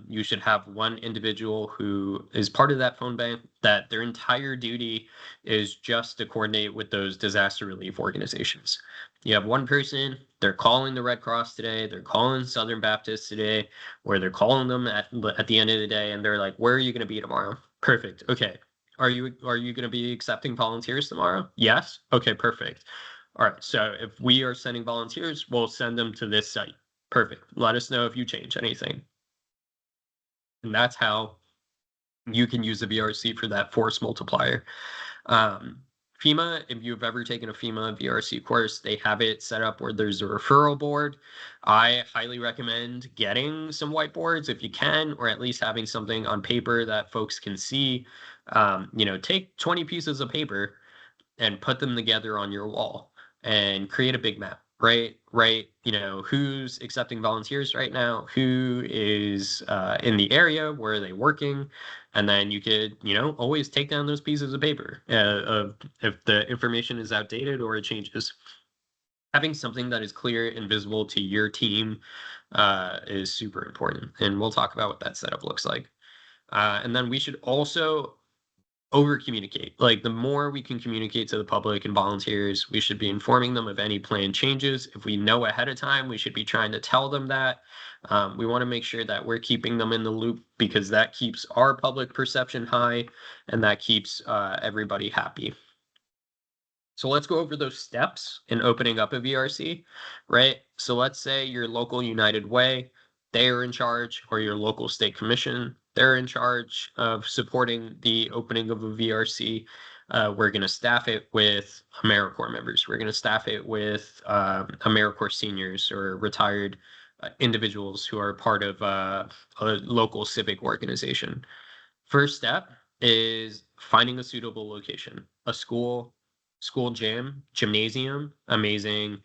you should have one individual who is part of that phone bank, that their entire duty is just to coordinate with those disaster relief organizations. You have one person, they're calling the Red Cross today, they're calling Southern Baptist today, or they're calling them at the end of the day, and they're like, where are you going to be tomorrow? Perfect. Okay. Are you going to be accepting volunteers tomorrow? Yes. Okay, perfect. All right. So if we are sending volunteers, we'll send them to this site. Perfect. Let us know if you change anything. And that's how you can use the VRC for that force multiplier. FEMA, if you've ever taken a FEMA VRC course, they have it set up where there's a referral board. I highly recommend getting some whiteboards if you can, or at least having something on paper that folks can see. Take 20 pieces of paper and put them together on your wall and create a big map, right? Right. Who's accepting volunteers right now, who is in the area, where are they working? And then you could, always take down those pieces of paper of if the information is outdated or it changes. Having something that is clear and visible to your team is super important. And we'll talk about what that setup looks like. And then we should also over communicate. Like, the more we can communicate to the public and volunteers, we should be informing them of any planned changes. If we know ahead of time, we should be trying to tell them that. We want to make sure that we're keeping them in the loop, because that keeps our public perception high and that keeps everybody happy. So let's go over those steps in opening up a VRC, right? So let's say your local United Way, they are in charge, or your local state commission, they're in charge of supporting the opening of a VRC. We're going to staff it with AmeriCorps members. We're going to staff it with AmeriCorps seniors or retired individuals who are part of a local civic organization. First step is finding a suitable location, a school gym, gymnasium, amazing.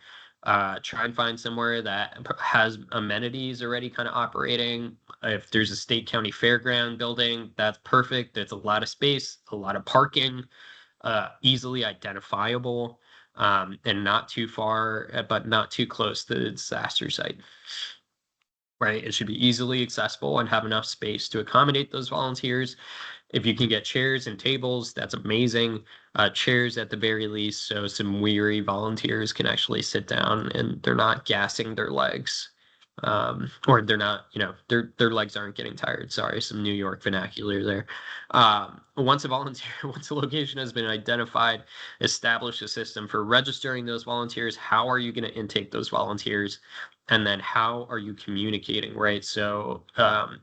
Try and find somewhere that has amenities already kind of operating. If there's a state county fairground building, that's perfect. It's a lot of space, a lot of parking, easily identifiable, and not too far, but not too close to the disaster site. Right? It should be easily accessible and have enough space to accommodate those volunteers. If you can get chairs and tables, that's amazing. Chairs at the very least, so some weary volunteers can actually sit down and they're not gassing their legs. Or they're not, their legs aren't getting tired. Sorry, some New York vernacular there. Once a location has been identified, establish a system for registering those volunteers. How are you going to intake those volunteers? And then how are you communicating, right? So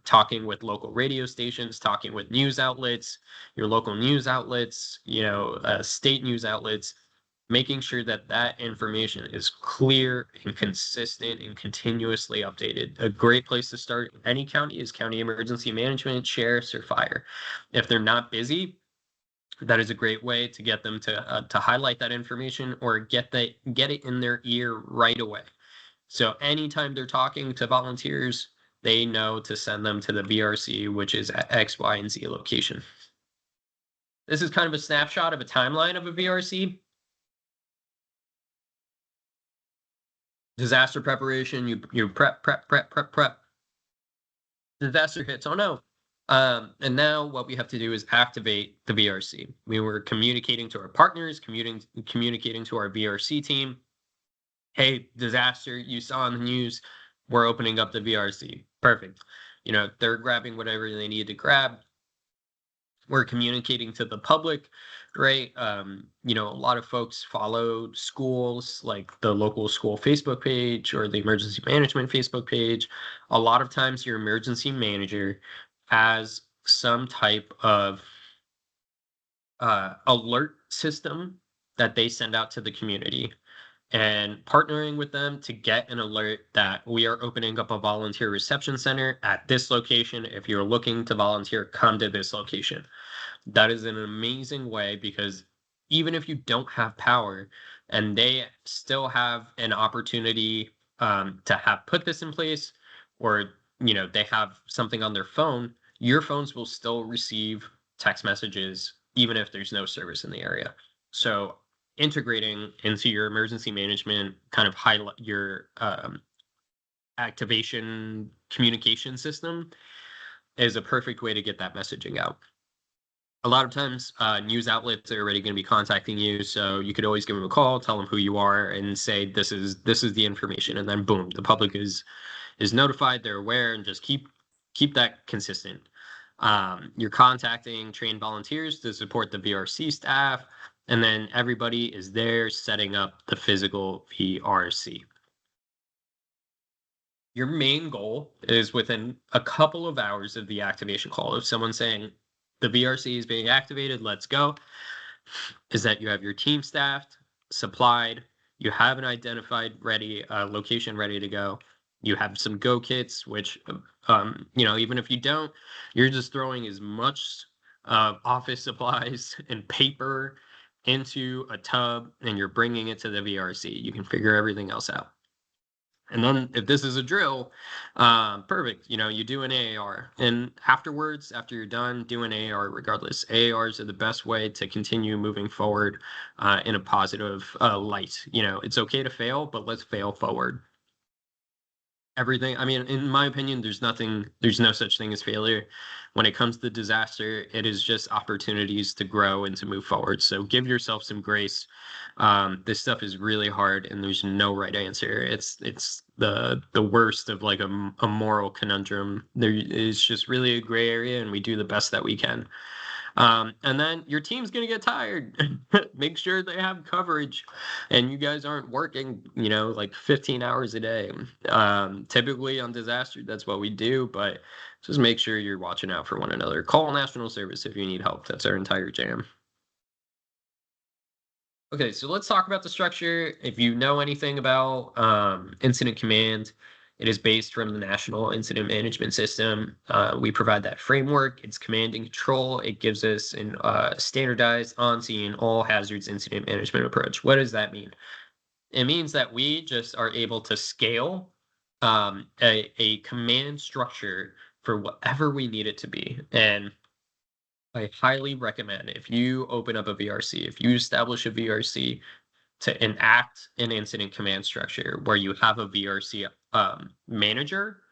talking with local radio stations, talking with news outlets, your local news outlets, state news outlets, making sure that that information is clear and consistent and continuously updated. A great place to start in any county is county emergency management, sheriffs, or fire. If they're not busy, that is a great way to get them to highlight that information or get it in their ear right away. So anytime they're talking to volunteers, they know to send them to the VRC, which is at X, Y, and Z location. This is kind of a snapshot of a timeline of a VRC. Disaster preparation, you prep. Disaster hits, oh no. And now what we have to do is activate the VRC. We were communicating to our partners, communicating to our VRC team. Hey, disaster, you saw on the news, we're opening up the VRC. Perfect. They're grabbing whatever they need to grab. We're communicating to the public, right? A lot of folks follow schools, like the local school Facebook page or the emergency management Facebook page. A lot of times your emergency manager has some type of alert system that they send out to the community, and partnering with them to get an alert that we are opening up a volunteer reception center at this location. If you're looking to volunteer, come to this location. That is an amazing way, because even if you don't have power and they still have an opportunity to have put this in place, or they have something on their phone, your phones will still receive text messages even if there's no service in the area. So integrating into your emergency management kind of highlight your activation communication system is a perfect way to get that messaging out. A lot of times news outlets are already going to be contacting you, so you could always give them a call, tell them who you are, and say this is the information, and then boom, the public is notified, they're aware, and just keep that consistent. You're contacting trained volunteers to support the VRC staff, and then everybody is there setting up the physical VRC. Your main goal is within a couple of hours of the activation call, if someone's saying the VRC is being activated, let's go, is that you have your team staffed, supplied, you have an identified location ready to go. You have some go kits, which, even if you don't, you're just throwing as much office supplies and paper into a tub and you're bringing it to the VRC. You can figure everything else out. And then if this is a drill, perfect. You do an AAR, and afterwards, after you're done, do an AAR regardless. AARs are the best way to continue moving forward in a positive light. It's okay to fail, but let's fail forward. Everything, I mean, in my opinion, there's no such thing as failure. When it comes to disaster, it is just opportunities to grow and to move forward. So give yourself some grace. This stuff is really hard, and there's no right answer. It's the worst of like a moral conundrum. There is just really a gray area, and we do the best that we can. And then your team's going to get tired. Make sure they have coverage and you guys aren't working, like 15 hours a day. Typically on disaster, that's what we do, but just make sure you're watching out for one another. Call national service if you need help. That's our entire jam. Okay, so let's talk about the structure. If you know anything about incident command, it is based from the National Incident Management System. We provide that framework. It's command and control. It gives us an standardized on-scene all hazards incident management approach. What does that mean? It means that we just are able to scale a command structure for whatever we need it to be. And I highly recommend if you open up a VRC, if you establish a VRC to enact an incident command structure where you have a VRC manager,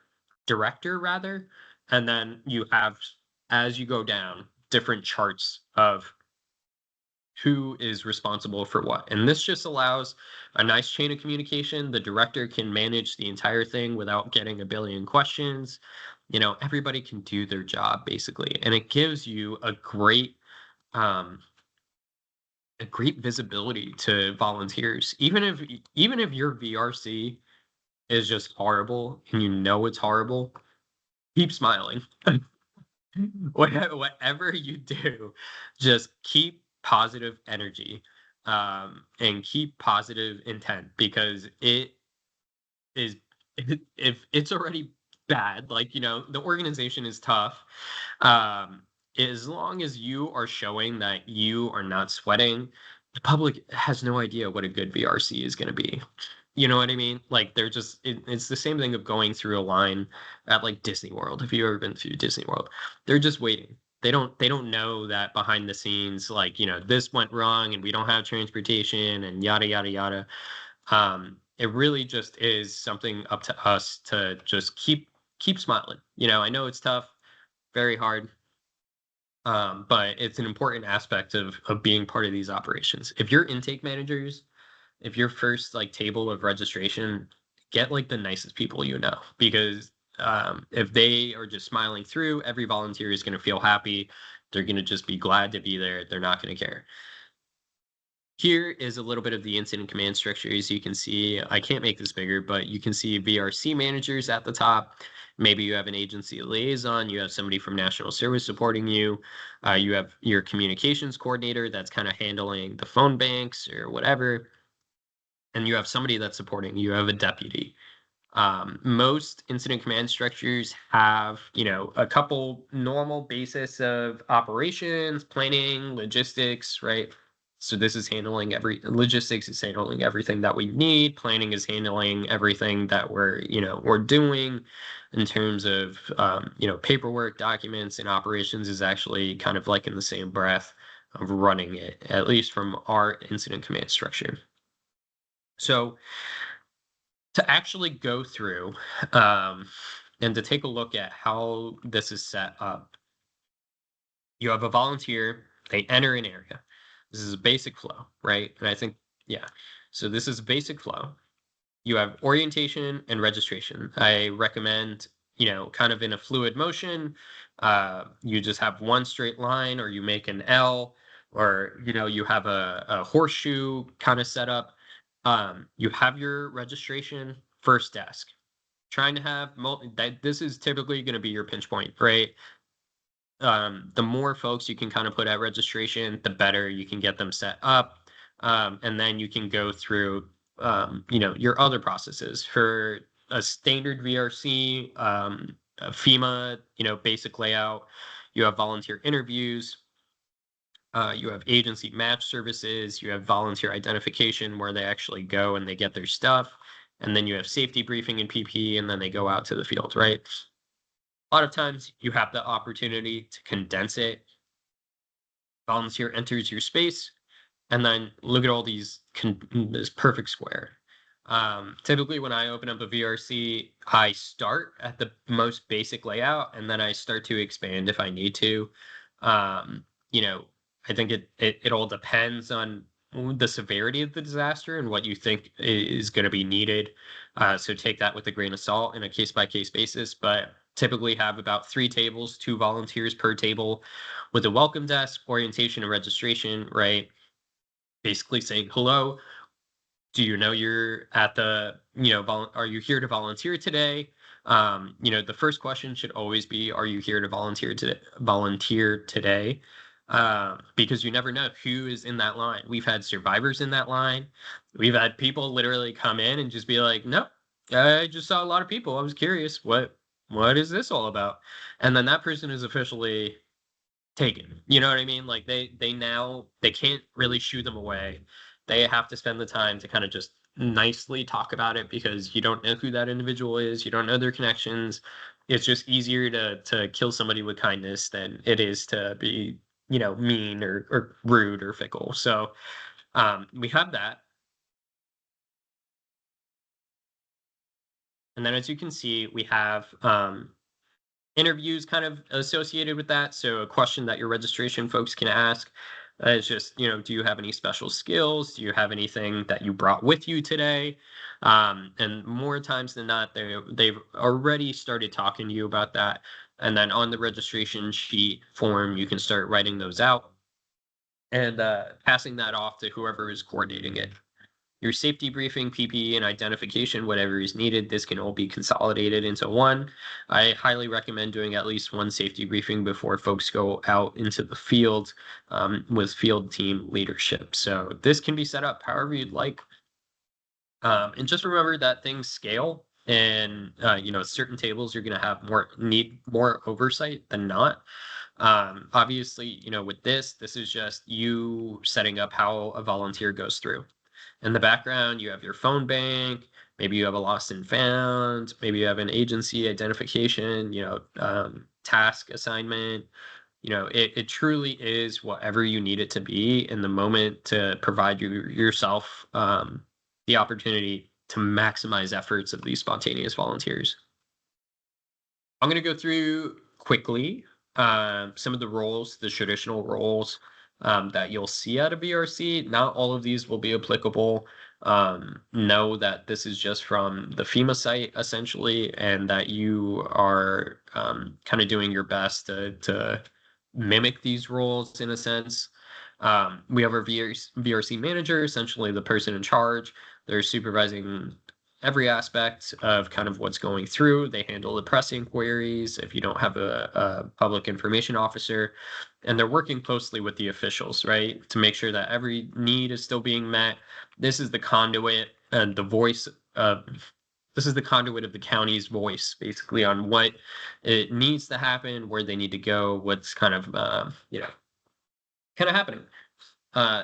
director rather, and then you have, as you go down, different charts of who is responsible for what. And this just allows a nice chain of communication. The director can manage the entire thing without getting a billion questions. Everybody can do their job basically. And it gives you a great visibility to volunteers. Even if your VRC is just horrible and it's horrible, keep smiling. Whatever you do, just keep positive energy and keep positive intent, because it is if it's already bad, like the organization is tough. As long as you are showing that you are not sweating, the public has no idea what a good VRC is going to be. You know what I mean? Like they're just it's the same thing of going through a line at like Disney World. If you've ever been through Disney World, they're just waiting. They don't know that behind the scenes, like, this went wrong and we don't have transportation and yada yada yada. It really just is something up to us to just keep smiling. I know it's tough, very hard. But it's an important aspect of being part of these operations. If you're intake managers, if your first like table of registration, get like the nicest people because if they are just smiling through, every volunteer is going to feel happy. They're going to just be glad to be there. They're not going to care. Here is a little bit of the incident command structure. As you can see, I can't make this bigger, but you can see VRC managers at the top. Maybe you have an agency liaison, you have somebody from national service supporting you. You have your communications coordinator that's kind of handling the phone banks or whatever. And you have somebody that's supporting, you have a deputy. Most incident command structures have, a couple normal basis of operations, planning, logistics, right? So this is handling logistics is handling everything that we need. Planning is handling everything that we're doing in terms of, paperwork, documents, and operations is actually kind of like in the same breath of running it, at least from our incident command structure. So to actually go through and to take a look at how this is set up, you have a volunteer, they enter an area. This is a basic flow, right? And I think, yeah. So this is a basic flow. You have orientation and registration. I recommend, kind of in a fluid motion, you just have one straight line, or you make an L, or, you have a horseshoe kind of setup. You have your registration first desk. Trying to have this is typically going to be your pinch point, right? The more folks you can kind of put at registration, the better you can get them set up. And then you can go through, your other processes for a standard VRC, a FEMA, basic layout. You have volunteer interviews. You have agency match services, you have volunteer identification where they actually go and they get their stuff, and then you have safety briefing and PPE, and then they go out to the field, right? A lot of times you have the opportunity to condense it. Volunteer enters your space, and then look at all this perfect square. Typically, when I open up a VRC, I start at the most basic layout, and then I start to expand if I need to. Um, you know, I think it all depends on the severity of the disaster and what you think is going to be needed. So take that with a grain of salt in a case by case basis, but typically have about 3 tables, 2 volunteers per table, with a welcome desk, orientation and registration, right? Basically saying hello, do you know you're at the, are you here to volunteer today? The first question should always be, are you here to volunteer today? Because you never know who is in that line. We've had survivors in that line. We've had people literally come in and just be like, no, I just saw a lot of people. I was curious, what is this all about? And then that person is officially taken. You know what I mean? Like they can't really shoo them away. They have to spend the time to kind of just nicely talk about it because you don't know who that individual is, you don't know their connections. It's just easier to kill somebody with kindness than it is to be, mean or rude or fickle. So we have that. And then as you can see, we have interviews kind of associated with that. So a question that your registration folks can ask is just, do you have any special skills? Do you have anything that you brought with you today? And more times than not, they've already started talking to you about that. And then on the registration sheet form, you can start writing those out and passing that off to whoever is coordinating it. Your safety briefing, PPE, and identification, whatever is needed, this can all be consolidated into one. I highly recommend doing at least one safety briefing before folks go out into the field with field team leadership. So this can be set up however you'd like. And just remember that things scale, and certain tables you're going to have need more oversight than not. Obviously, with this is just you setting up how a volunteer goes through. In the background, you have your phone bank, maybe you have a lost and found, maybe you have an agency identification, task assignment. It truly is whatever you need it to be in the moment to provide yourself the opportunity to maximize efforts of these spontaneous volunteers. I'm going to go through quickly some of the roles, the traditional roles that you'll see out of VRC. Not all of these will be applicable. Know that this is just from the FEMA site, essentially, and that you are kind of doing your best to mimic these roles in a sense. We have our VRC manager, essentially the person in charge. They're supervising every aspect of kind of what's going through. They handle the press inquiries if you don't have a public information officer, and they're working closely with the officials, right, to make sure that every need is still being met. This is the conduit and the voice of this is the conduit of the county's voice, basically, on what it needs to happen, where they need to go, what's kind of happening.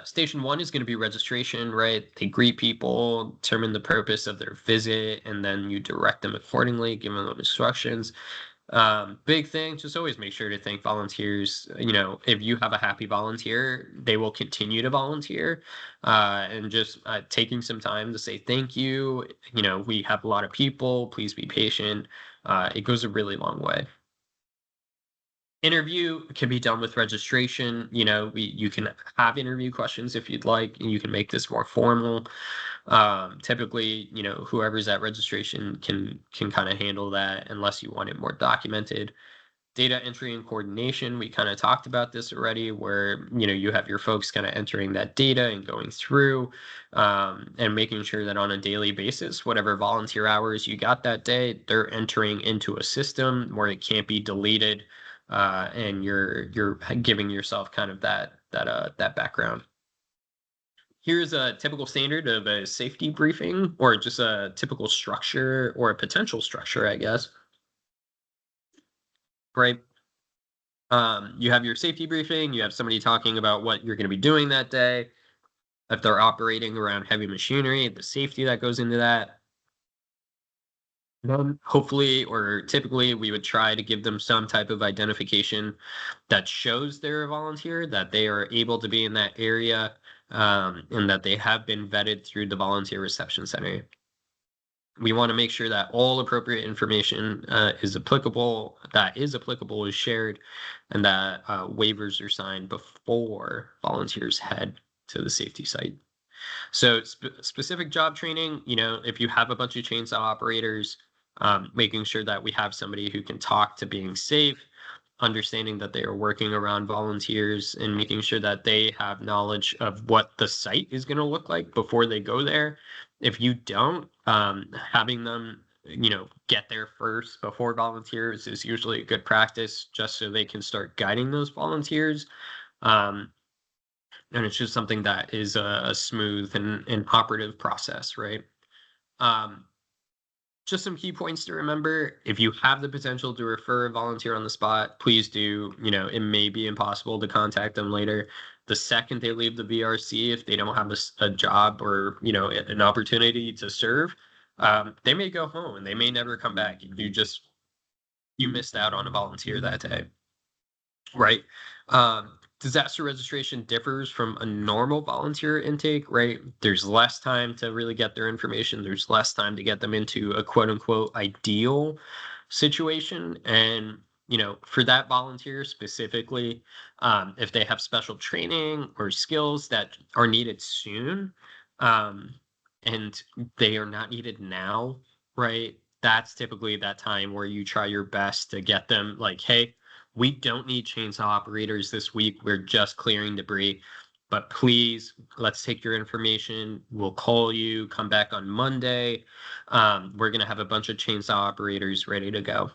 Station 1 is going to be registration, right? They greet people, determine the purpose of their visit, and then you direct them accordingly, give them instructions. Big thing, just always make sure to thank volunteers. If you have a happy volunteer, they will continue to volunteer. And just taking some time to say thank you. We have a lot of people, please be patient. It goes a really long way. Interview can be done with registration. You can have interview questions if you'd like, and you can make this more formal. Typically, whoever's at registration can kind of handle that unless you want it more documented. Data entry and coordination, we kind of talked about this already, where you have your folks kind of entering that data and going through and making sure that on a daily basis, whatever volunteer hours you got that day, they're entering into a system where it can't be deleted, and you're giving yourself kind of that background. Here's a typical standard of a safety briefing, or just a typical structure or a potential structure, I guess. Right. You have your safety briefing, you have somebody talking about what you're going to be doing that day, if they're operating around heavy machinery, the safety that goes into that. Then hopefully or typically we would try to give them some type of identification that shows they're a volunteer, that they are able to be in that area, and that they have been vetted through the volunteer reception center. We want to make sure that all appropriate information is applicable, is shared, and that waivers are signed before volunteers head to the safety site. So specific job training, if you have a bunch of chainsaw operators, making sure that we have somebody who can talk to being safe, understanding that they are working around volunteers, and making sure that they have knowledge of what the site is going to look like before they go there. If you don't, having them get there first before volunteers is usually a good practice, just so they can start guiding those volunteers. And it's just something that is a smooth and operative process, right? Um, just some key points to remember. If you have the potential to refer a volunteer on the spot, please do. It may be impossible to contact them later. The second they leave the VRC, if they don't have a job or an opportunity to serve, they may go home and they may never come back. You missed out on a volunteer that day, right? Disaster registration differs from a normal volunteer intake, right? There's less time to really get their information. There's less time to get them into a quote unquote ideal situation. And, for that volunteer specifically, if they have special training or skills that are needed soon, and they are not needed now, right? That's typically that time where you try your best to get them like, hey, we don't need chainsaw operators this week. We're just clearing debris. But please, let's take your information. We'll call you. Come back on Monday. We're going to have a bunch of chainsaw operators ready to go.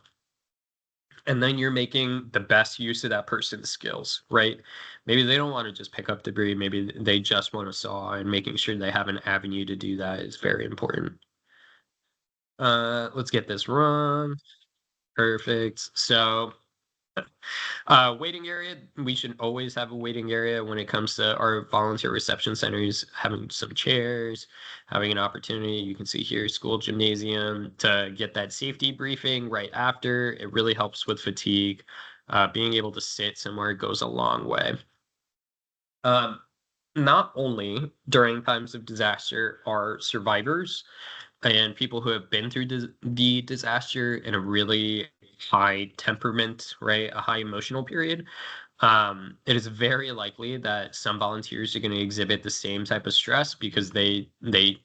And then you're making the best use of that person's skills, right? Maybe they don't want to just pick up debris. Maybe they just want to saw, and making sure they have an avenue to do that is very important. Let's get this run. Perfect. So waiting area, we should always have a waiting area when it comes to our volunteer reception centers, having some chairs, having an opportunity. You can see here, school gymnasium, to get that safety briefing right after. It really helps with fatigue. Being able to sit somewhere goes a long way. Not only during times of disaster are survivors and people who have been through the disaster in a really high temperament, right? A high emotional period. It is very likely that some volunteers are going to exhibit the same type of stress because they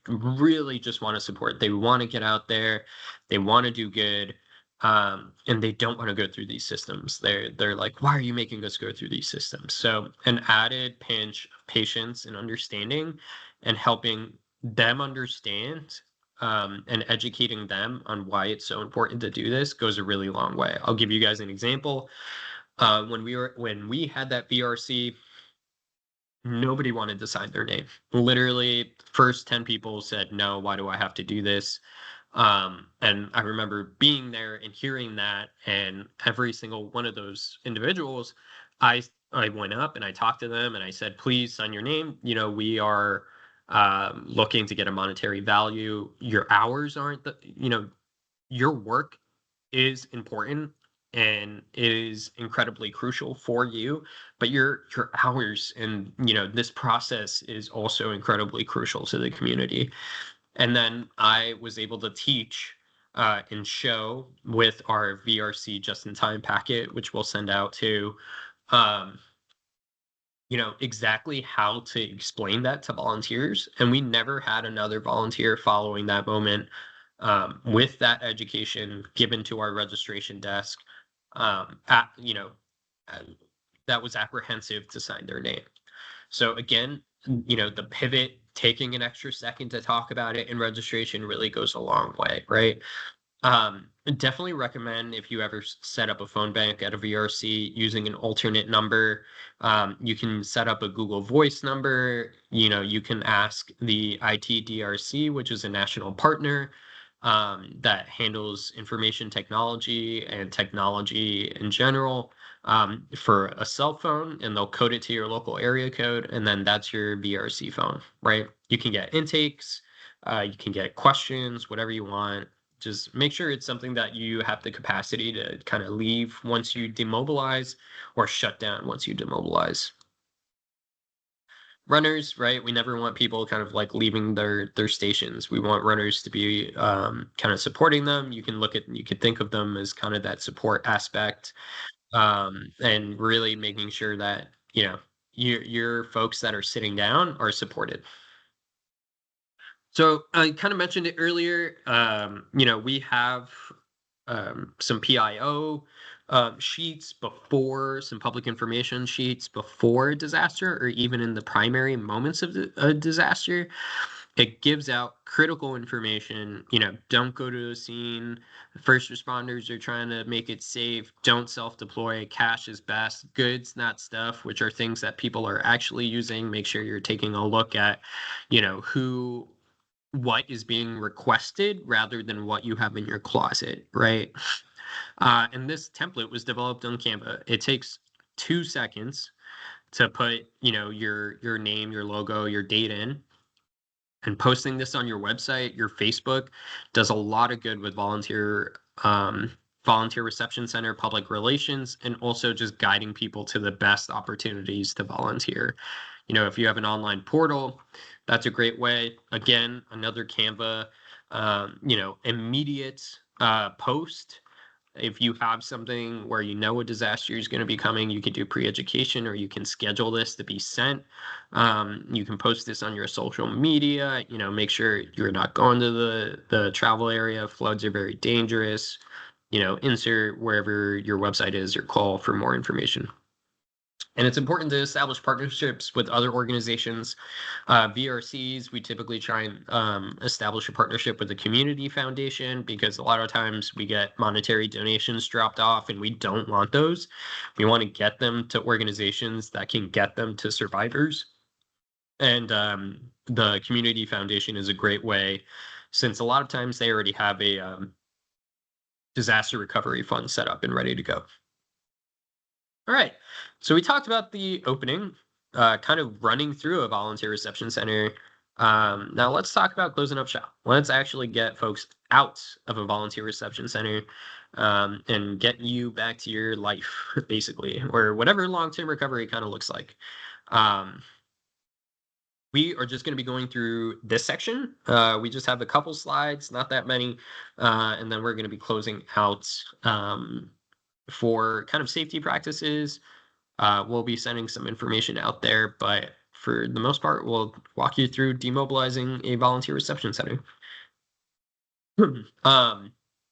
really just want to support. They want to get out there, they want to do good, and they don't want to go through these systems. They're like, why are you making us go through these systems? So an added pinch of patience and understanding, and helping them understand, and educating them on why it's so important to do this goes a really long way. I'll give you guys an example. When we had that VRC, nobody wanted to sign their name. Literally, first 10 people said, no, why do I have to do this? And I remember being there and hearing that, and every single one of those individuals, I went up and I talked to them and I said, please sign your name. We are looking to get a monetary value. Your hours aren't your work is important and is incredibly crucial for you, but your hours and this process is also incredibly crucial to the community. And then I was able to teach and show with our VRC just in time packet, which we'll send out to, exactly how to explain that to volunteers. And we never had another volunteer following that moment, with that education given to our registration desk, at, that was apprehensive to sign their name. So again, the pivot, taking an extra second to talk about it in registration really goes a long way, right? Definitely recommend, if you ever set up a phone bank at a VRC, using an alternate number. You can set up a Google Voice number. You can ask the ITDRC, which is a national partner, that handles information technology and technology in general for a cell phone, and they'll code it to your local area code, and then that's your VRC phone, right? You can get intakes, you can get questions, whatever you want. Just make sure it's something that you have the capacity to kind of leave once you demobilize or shut down once you demobilize. Runners, right? We never want people kind of like leaving their stations. We want runners to be kind of supporting them. You can think of them as kind of that support aspect, and really making sure that your folks that are sitting down are supported. So I kind of mentioned it earlier. We have some PIO sheets before, some public information sheets before disaster, or even in the primary moments of a disaster. It gives out critical information. Don't go to a scene. First responders are trying to make it safe. Don't self-deploy. Cash is best. Goods, not stuff, which are things that people are actually using. Make sure you're taking a look at, what is being requested rather than what you have in your closet, right? And this template was developed on Canva. It takes 2 seconds to put, your name, your logo, your date in, and posting this on your website, your Facebook does a lot of good with volunteer reception center, public relations, and also just guiding people to the best opportunities to volunteer. If you have an online portal, that's a great way. Again, another Canva, immediate post. If you have something where a disaster is going to be coming, you can do pre-education, or you can schedule this to be sent. You can post this on your social media. Make sure you're not going to the travel area. Floods are very dangerous. Insert wherever your website is or call for more information. And it's important to establish partnerships with other organizations. VRCs, we typically try and establish a partnership with the community foundation, because a lot of times we get monetary donations dropped off, and we don't want those. We want to get them to organizations that can get them to survivors. And the community foundation is a great way, since a lot of times they already have a disaster recovery fund set up and ready to go. All right. So we talked about the opening, kind of running through a volunteer reception center. Now let's talk about closing up shop. Let's actually get folks out of a volunteer reception center, and get you back to your life, basically, or whatever long-term recovery kind of looks like. We are just going to be going through this section. We just have a couple slides, not that many, and then we're going to be closing out. For kind of safety practices, we'll be sending some information out there, but for the most part, we'll walk you through demobilizing a volunteer reception center.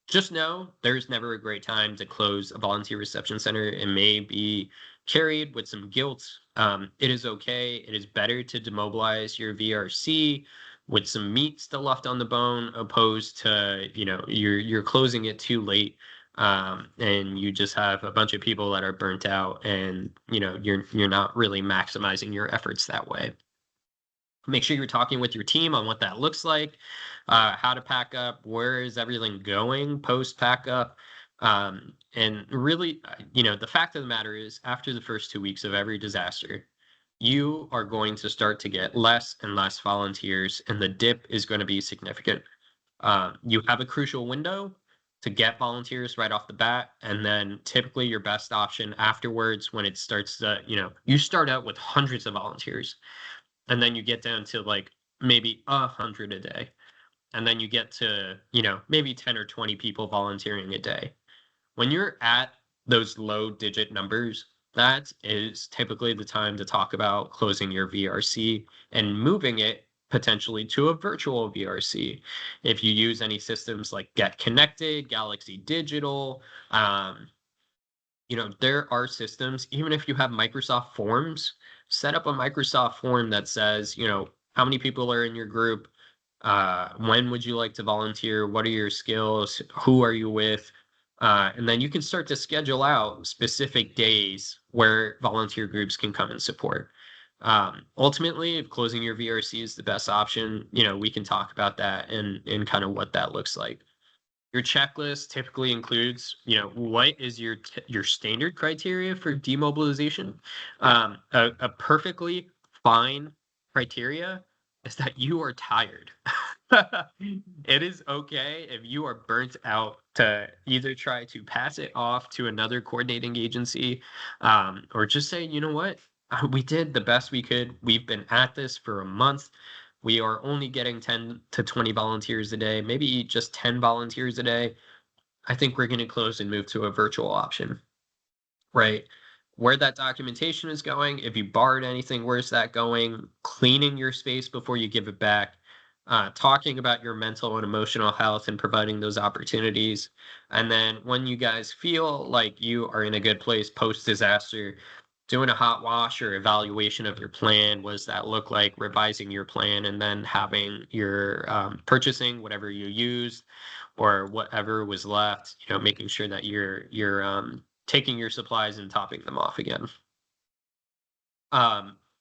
Just know there's never a great time to close a volunteer reception center. It may be carried with some guilt. It is okay. It is better to demobilize your VRC with some meat still left on the bone, opposed to you're closing it too late, and you just have a bunch of people that are burnt out, and you're not really maximizing your efforts that way. Make sure you're talking with your team on what that looks like, how to pack up, where is everything going post pack up. And really, the fact of the matter is, after the first 2 weeks of every disaster, you are going to start to get less and less volunteers, and the dip is going to be significant. You have a crucial window to get volunteers right off the bat, and then typically your best option afterwards, when it starts to, you start out with hundreds of volunteers, and then you get down to like maybe 100 a day, and then you get to maybe 10 or 20 people volunteering a day. When you're at those low digit numbers, that is typically the time to talk about closing your VRC and moving it potentially to a virtual VRC. If you use any systems like Get Connected, Galaxy Digital, there are systems. Even if you have Microsoft Forms, set up a Microsoft form that says, how many people are in your group, when would you like to volunteer, what are your skills, who are you with, and then you can start to schedule out specific days where volunteer groups can come and support. Ultimately, if closing your VRC is the best option, we can talk about that and kind of what that looks like. Your checklist typically includes, what is your standard criteria for demobilization? A perfectly fine criteria is that you are tired. It is okay if you are burnt out to either try to pass it off to another coordinating agency, or just say, you know what, we did the best we could. We've been at this for a month. We are only getting 10 to 20 volunteers a day, maybe just 10 volunteers a day. I think we're going to close and move to a virtual option, right? Where that documentation is going, if you borrowed anything, where's that going? Cleaning your space before you give it back, talking about your mental and emotional health and providing those opportunities. And then when you guys feel like you are in a good place post disaster, doing a hot wash or evaluation of your plan. What does that look like? Revising your plan and then having your purchasing whatever you used or whatever was left, making sure that you're taking your supplies and topping them off again.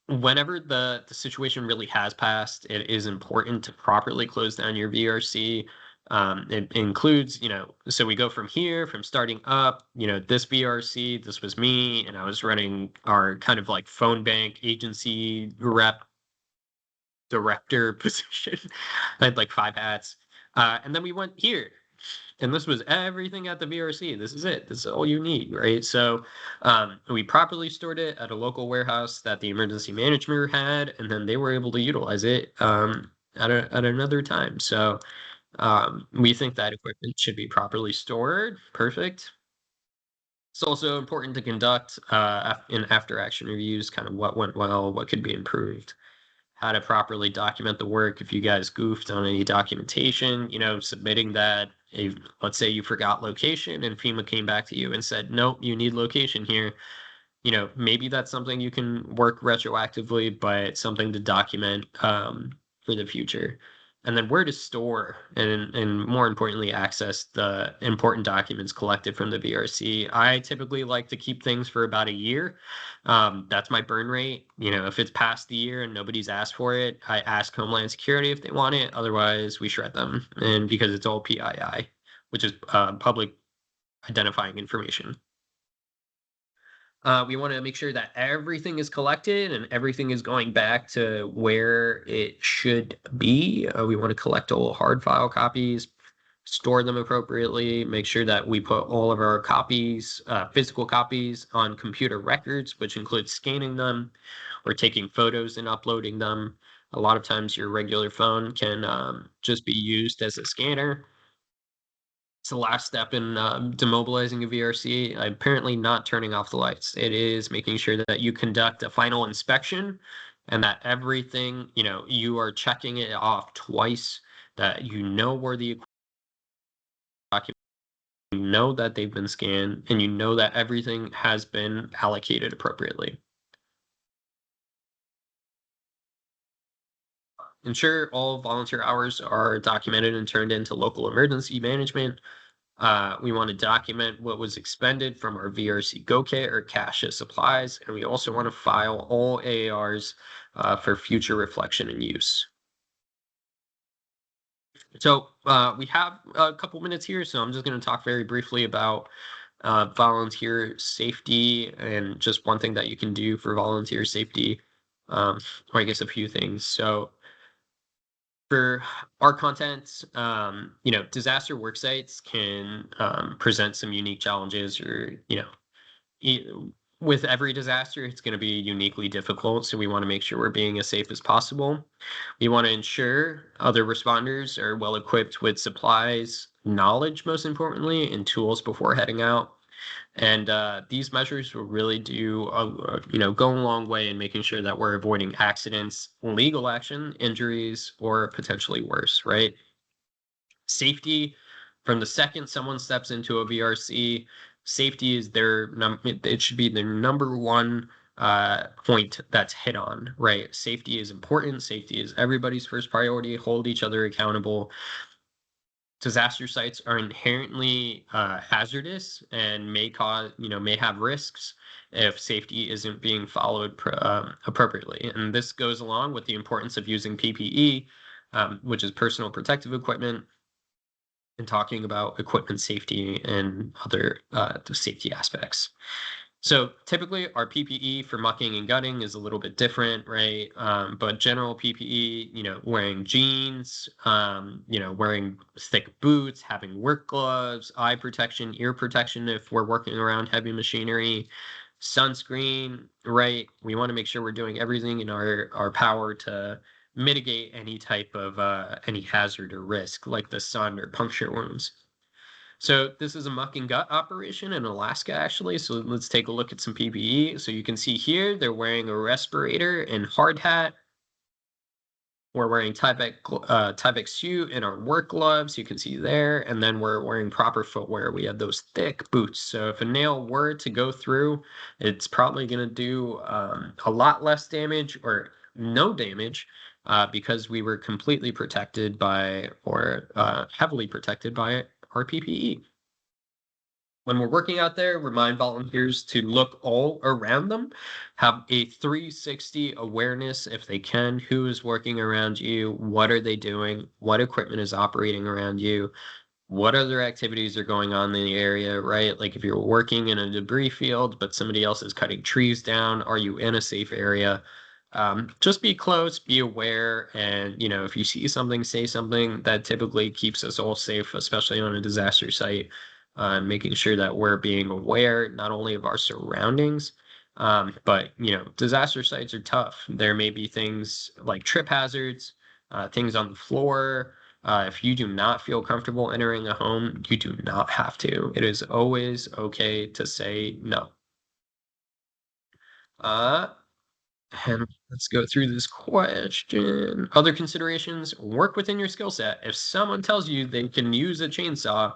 Whenever the situation really has passed, it is important to properly close down your VRC. It includes, so we go from here, from starting up, this VRC, this was me, and I was running our kind of like phone bank agency rep director position. I had like 5 hats. And then we went here. And this was everything at the VRC. This is it. This is all you need, right? So we properly stored it at a local warehouse that the emergency manager had, and then they were able to utilize it at another time. So we think that equipment should be properly stored. Perfect. It's also important to conduct in after action reviews, kind of what went well, what could be improved, how to properly document the work. If you guys goofed on any documentation, submitting that. If, let's say you forgot location and FEMA came back to you and said, nope, you need location here. Maybe that's something you can work retroactively, but something to document for the future. And then where to store and more importantly, access the important documents collected from the VRC. I typically like to keep things for about a year. That's my burn rate. If it's past the year and nobody's asked for it, I ask Homeland Security if they want it. Otherwise, we shred them. And because it's all PII, which is public identifying information. We want to make sure that everything is collected and everything is going back to where it should be. We want to collect all hard file copies, store them appropriately, make sure that we put all of our copies, physical copies, on computer records, which includes scanning them or taking photos and uploading them. A lot of times your regular phone can just be used as a scanner. It's the last step in demobilizing a VRC. Apparently not turning off the lights. It is making sure that you conduct a final inspection and that everything, you are checking it off twice, that where the documents, that they've been scanned, and that everything has been allocated appropriately. Ensure all volunteer hours are documented and turned into local emergency management. We want to document what was expended from our VRC Go Kit or cache of supplies, and we also want to file all AARs for future reflection and use. So we have a couple minutes here, so I'm just going to talk very briefly about volunteer safety and just one thing that you can do for volunteer safety, or I guess a few things. So for our content, disaster work sites can present some unique challenges, or with every disaster, it's going to be uniquely difficult. So we want to make sure we're being as safe as possible. We want to ensure other responders are well equipped with supplies, knowledge, most importantly, and tools before heading out. And these measures will really go a long way in making sure that we're avoiding accidents, legal action, injuries, or potentially worse, right? Safety, from the second someone steps into a VRC, safety is it should be their number one point that's hit on, right? Safety is important. Safety is everybody's first priority. Hold each other accountable. Disaster sites are inherently hazardous and may have risks if safety isn't being followed appropriately. And this goes along with the importance of using PPE, which is personal protective equipment, and talking about equipment safety and other safety aspects. So typically our PPE for mucking and gutting is a little bit different, right? But general PPE, wearing jeans, wearing thick boots, having work gloves, eye protection, ear protection if we're working around heavy machinery, sunscreen, right? We want to make sure we're doing everything in our power to mitigate any type of any hazard or risk like the sun or puncture wounds. So this is a muck and gut operation in Alaska, actually. So let's take a look at some PPE. So you can see here, they're wearing a respirator and hard hat. We're wearing Tyvek suit and our work gloves, you can see there. And then we're wearing proper footwear. We have those thick boots. So if a nail were to go through, it's probably going to do a lot less damage or no damage because we were completely protected by or heavily protected by our PPE. When we're working out there, remind volunteers to look all around them, have a 360 awareness if they can. Who is working around you? What are they doing? What equipment is operating around you? What other activities are going on in the area, right? Like if you're working in a debris field, but somebody else is cutting trees down, are you in a safe area? Just be close, be aware, and if you see something, say something. That typically keeps us all safe, especially on a disaster site. Making sure that we're being aware not only of our surroundings, but disaster sites are tough. There may be things like trip hazards, things on the floor. If you do not feel comfortable entering a home, you do not have to. It is always okay to say no. And let's go through this question. Other considerations, work within your skill set. If someone tells you they can use a chainsaw,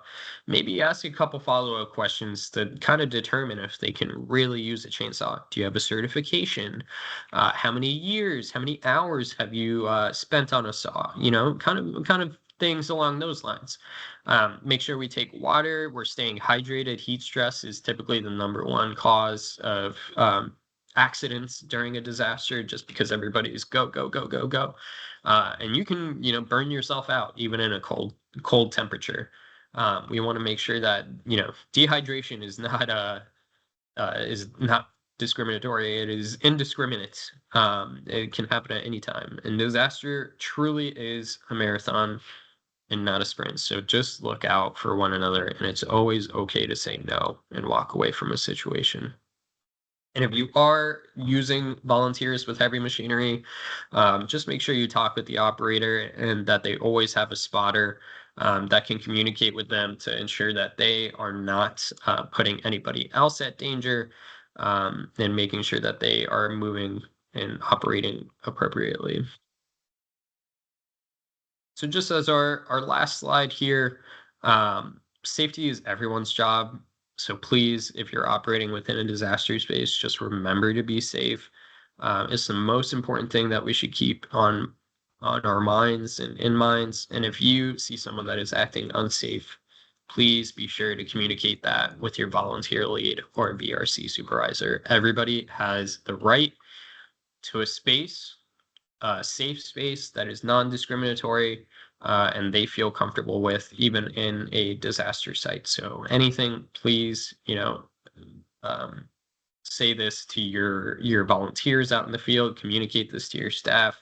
maybe ask a couple follow-up questions to kind of determine if they can really use a chainsaw. Do you have a certification? How many years, how many hours have you spent on a saw? Kind of things along those lines. Make sure we take water. We're staying hydrated. Heat stress is typically the number one cause of accidents during a disaster, just because everybody's go go go go go, and you can burn yourself out even in a cold temperature. We want to make sure that dehydration is not discriminatory. It is indiscriminate. It can happen at any time, and disaster truly is a marathon and not a sprint. So just look out for one another, and it's always okay to say no and walk away from a situation. And if you are using volunteers with heavy machinery, just make sure you talk with the operator and that they always have a spotter that can communicate with them to ensure that they are not putting anybody else at danger, and making sure that they are moving and operating appropriately. So just as our last slide here, safety is everyone's job. So please, if you're operating within a disaster space, just remember to be safe. It's the most important thing that we should keep on our minds and in minds. And if you see someone that is acting unsafe, please be sure to communicate that with your volunteer lead or VRC supervisor. Everybody has the right to a space, a safe space that is non-discriminatory, and they feel comfortable with, even in a disaster site. So anything, please, say this to your volunteers out in the field, communicate this to your staff.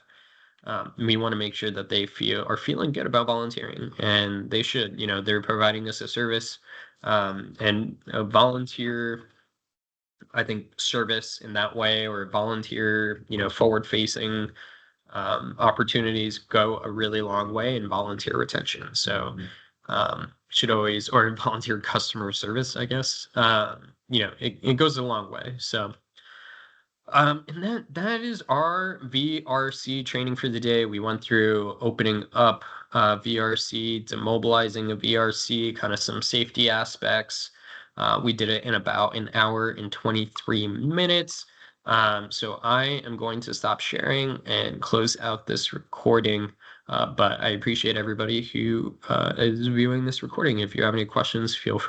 We want to make sure that they are feeling good about volunteering, and they should. They're providing us a service, and a volunteer, I think, service in that way, or volunteer, forward facing opportunities go a really long way in volunteer retention. So should always, or in volunteer customer service, I guess. It goes a long way. So and that is our VRC training for the day. We went through opening up VRC, demobilizing a VRC, kind of some safety aspects. We did it in about an hour and 23 minutes. So I am going to stop sharing and close out this recording. But I appreciate everybody who is viewing this recording. If you have any questions, feel free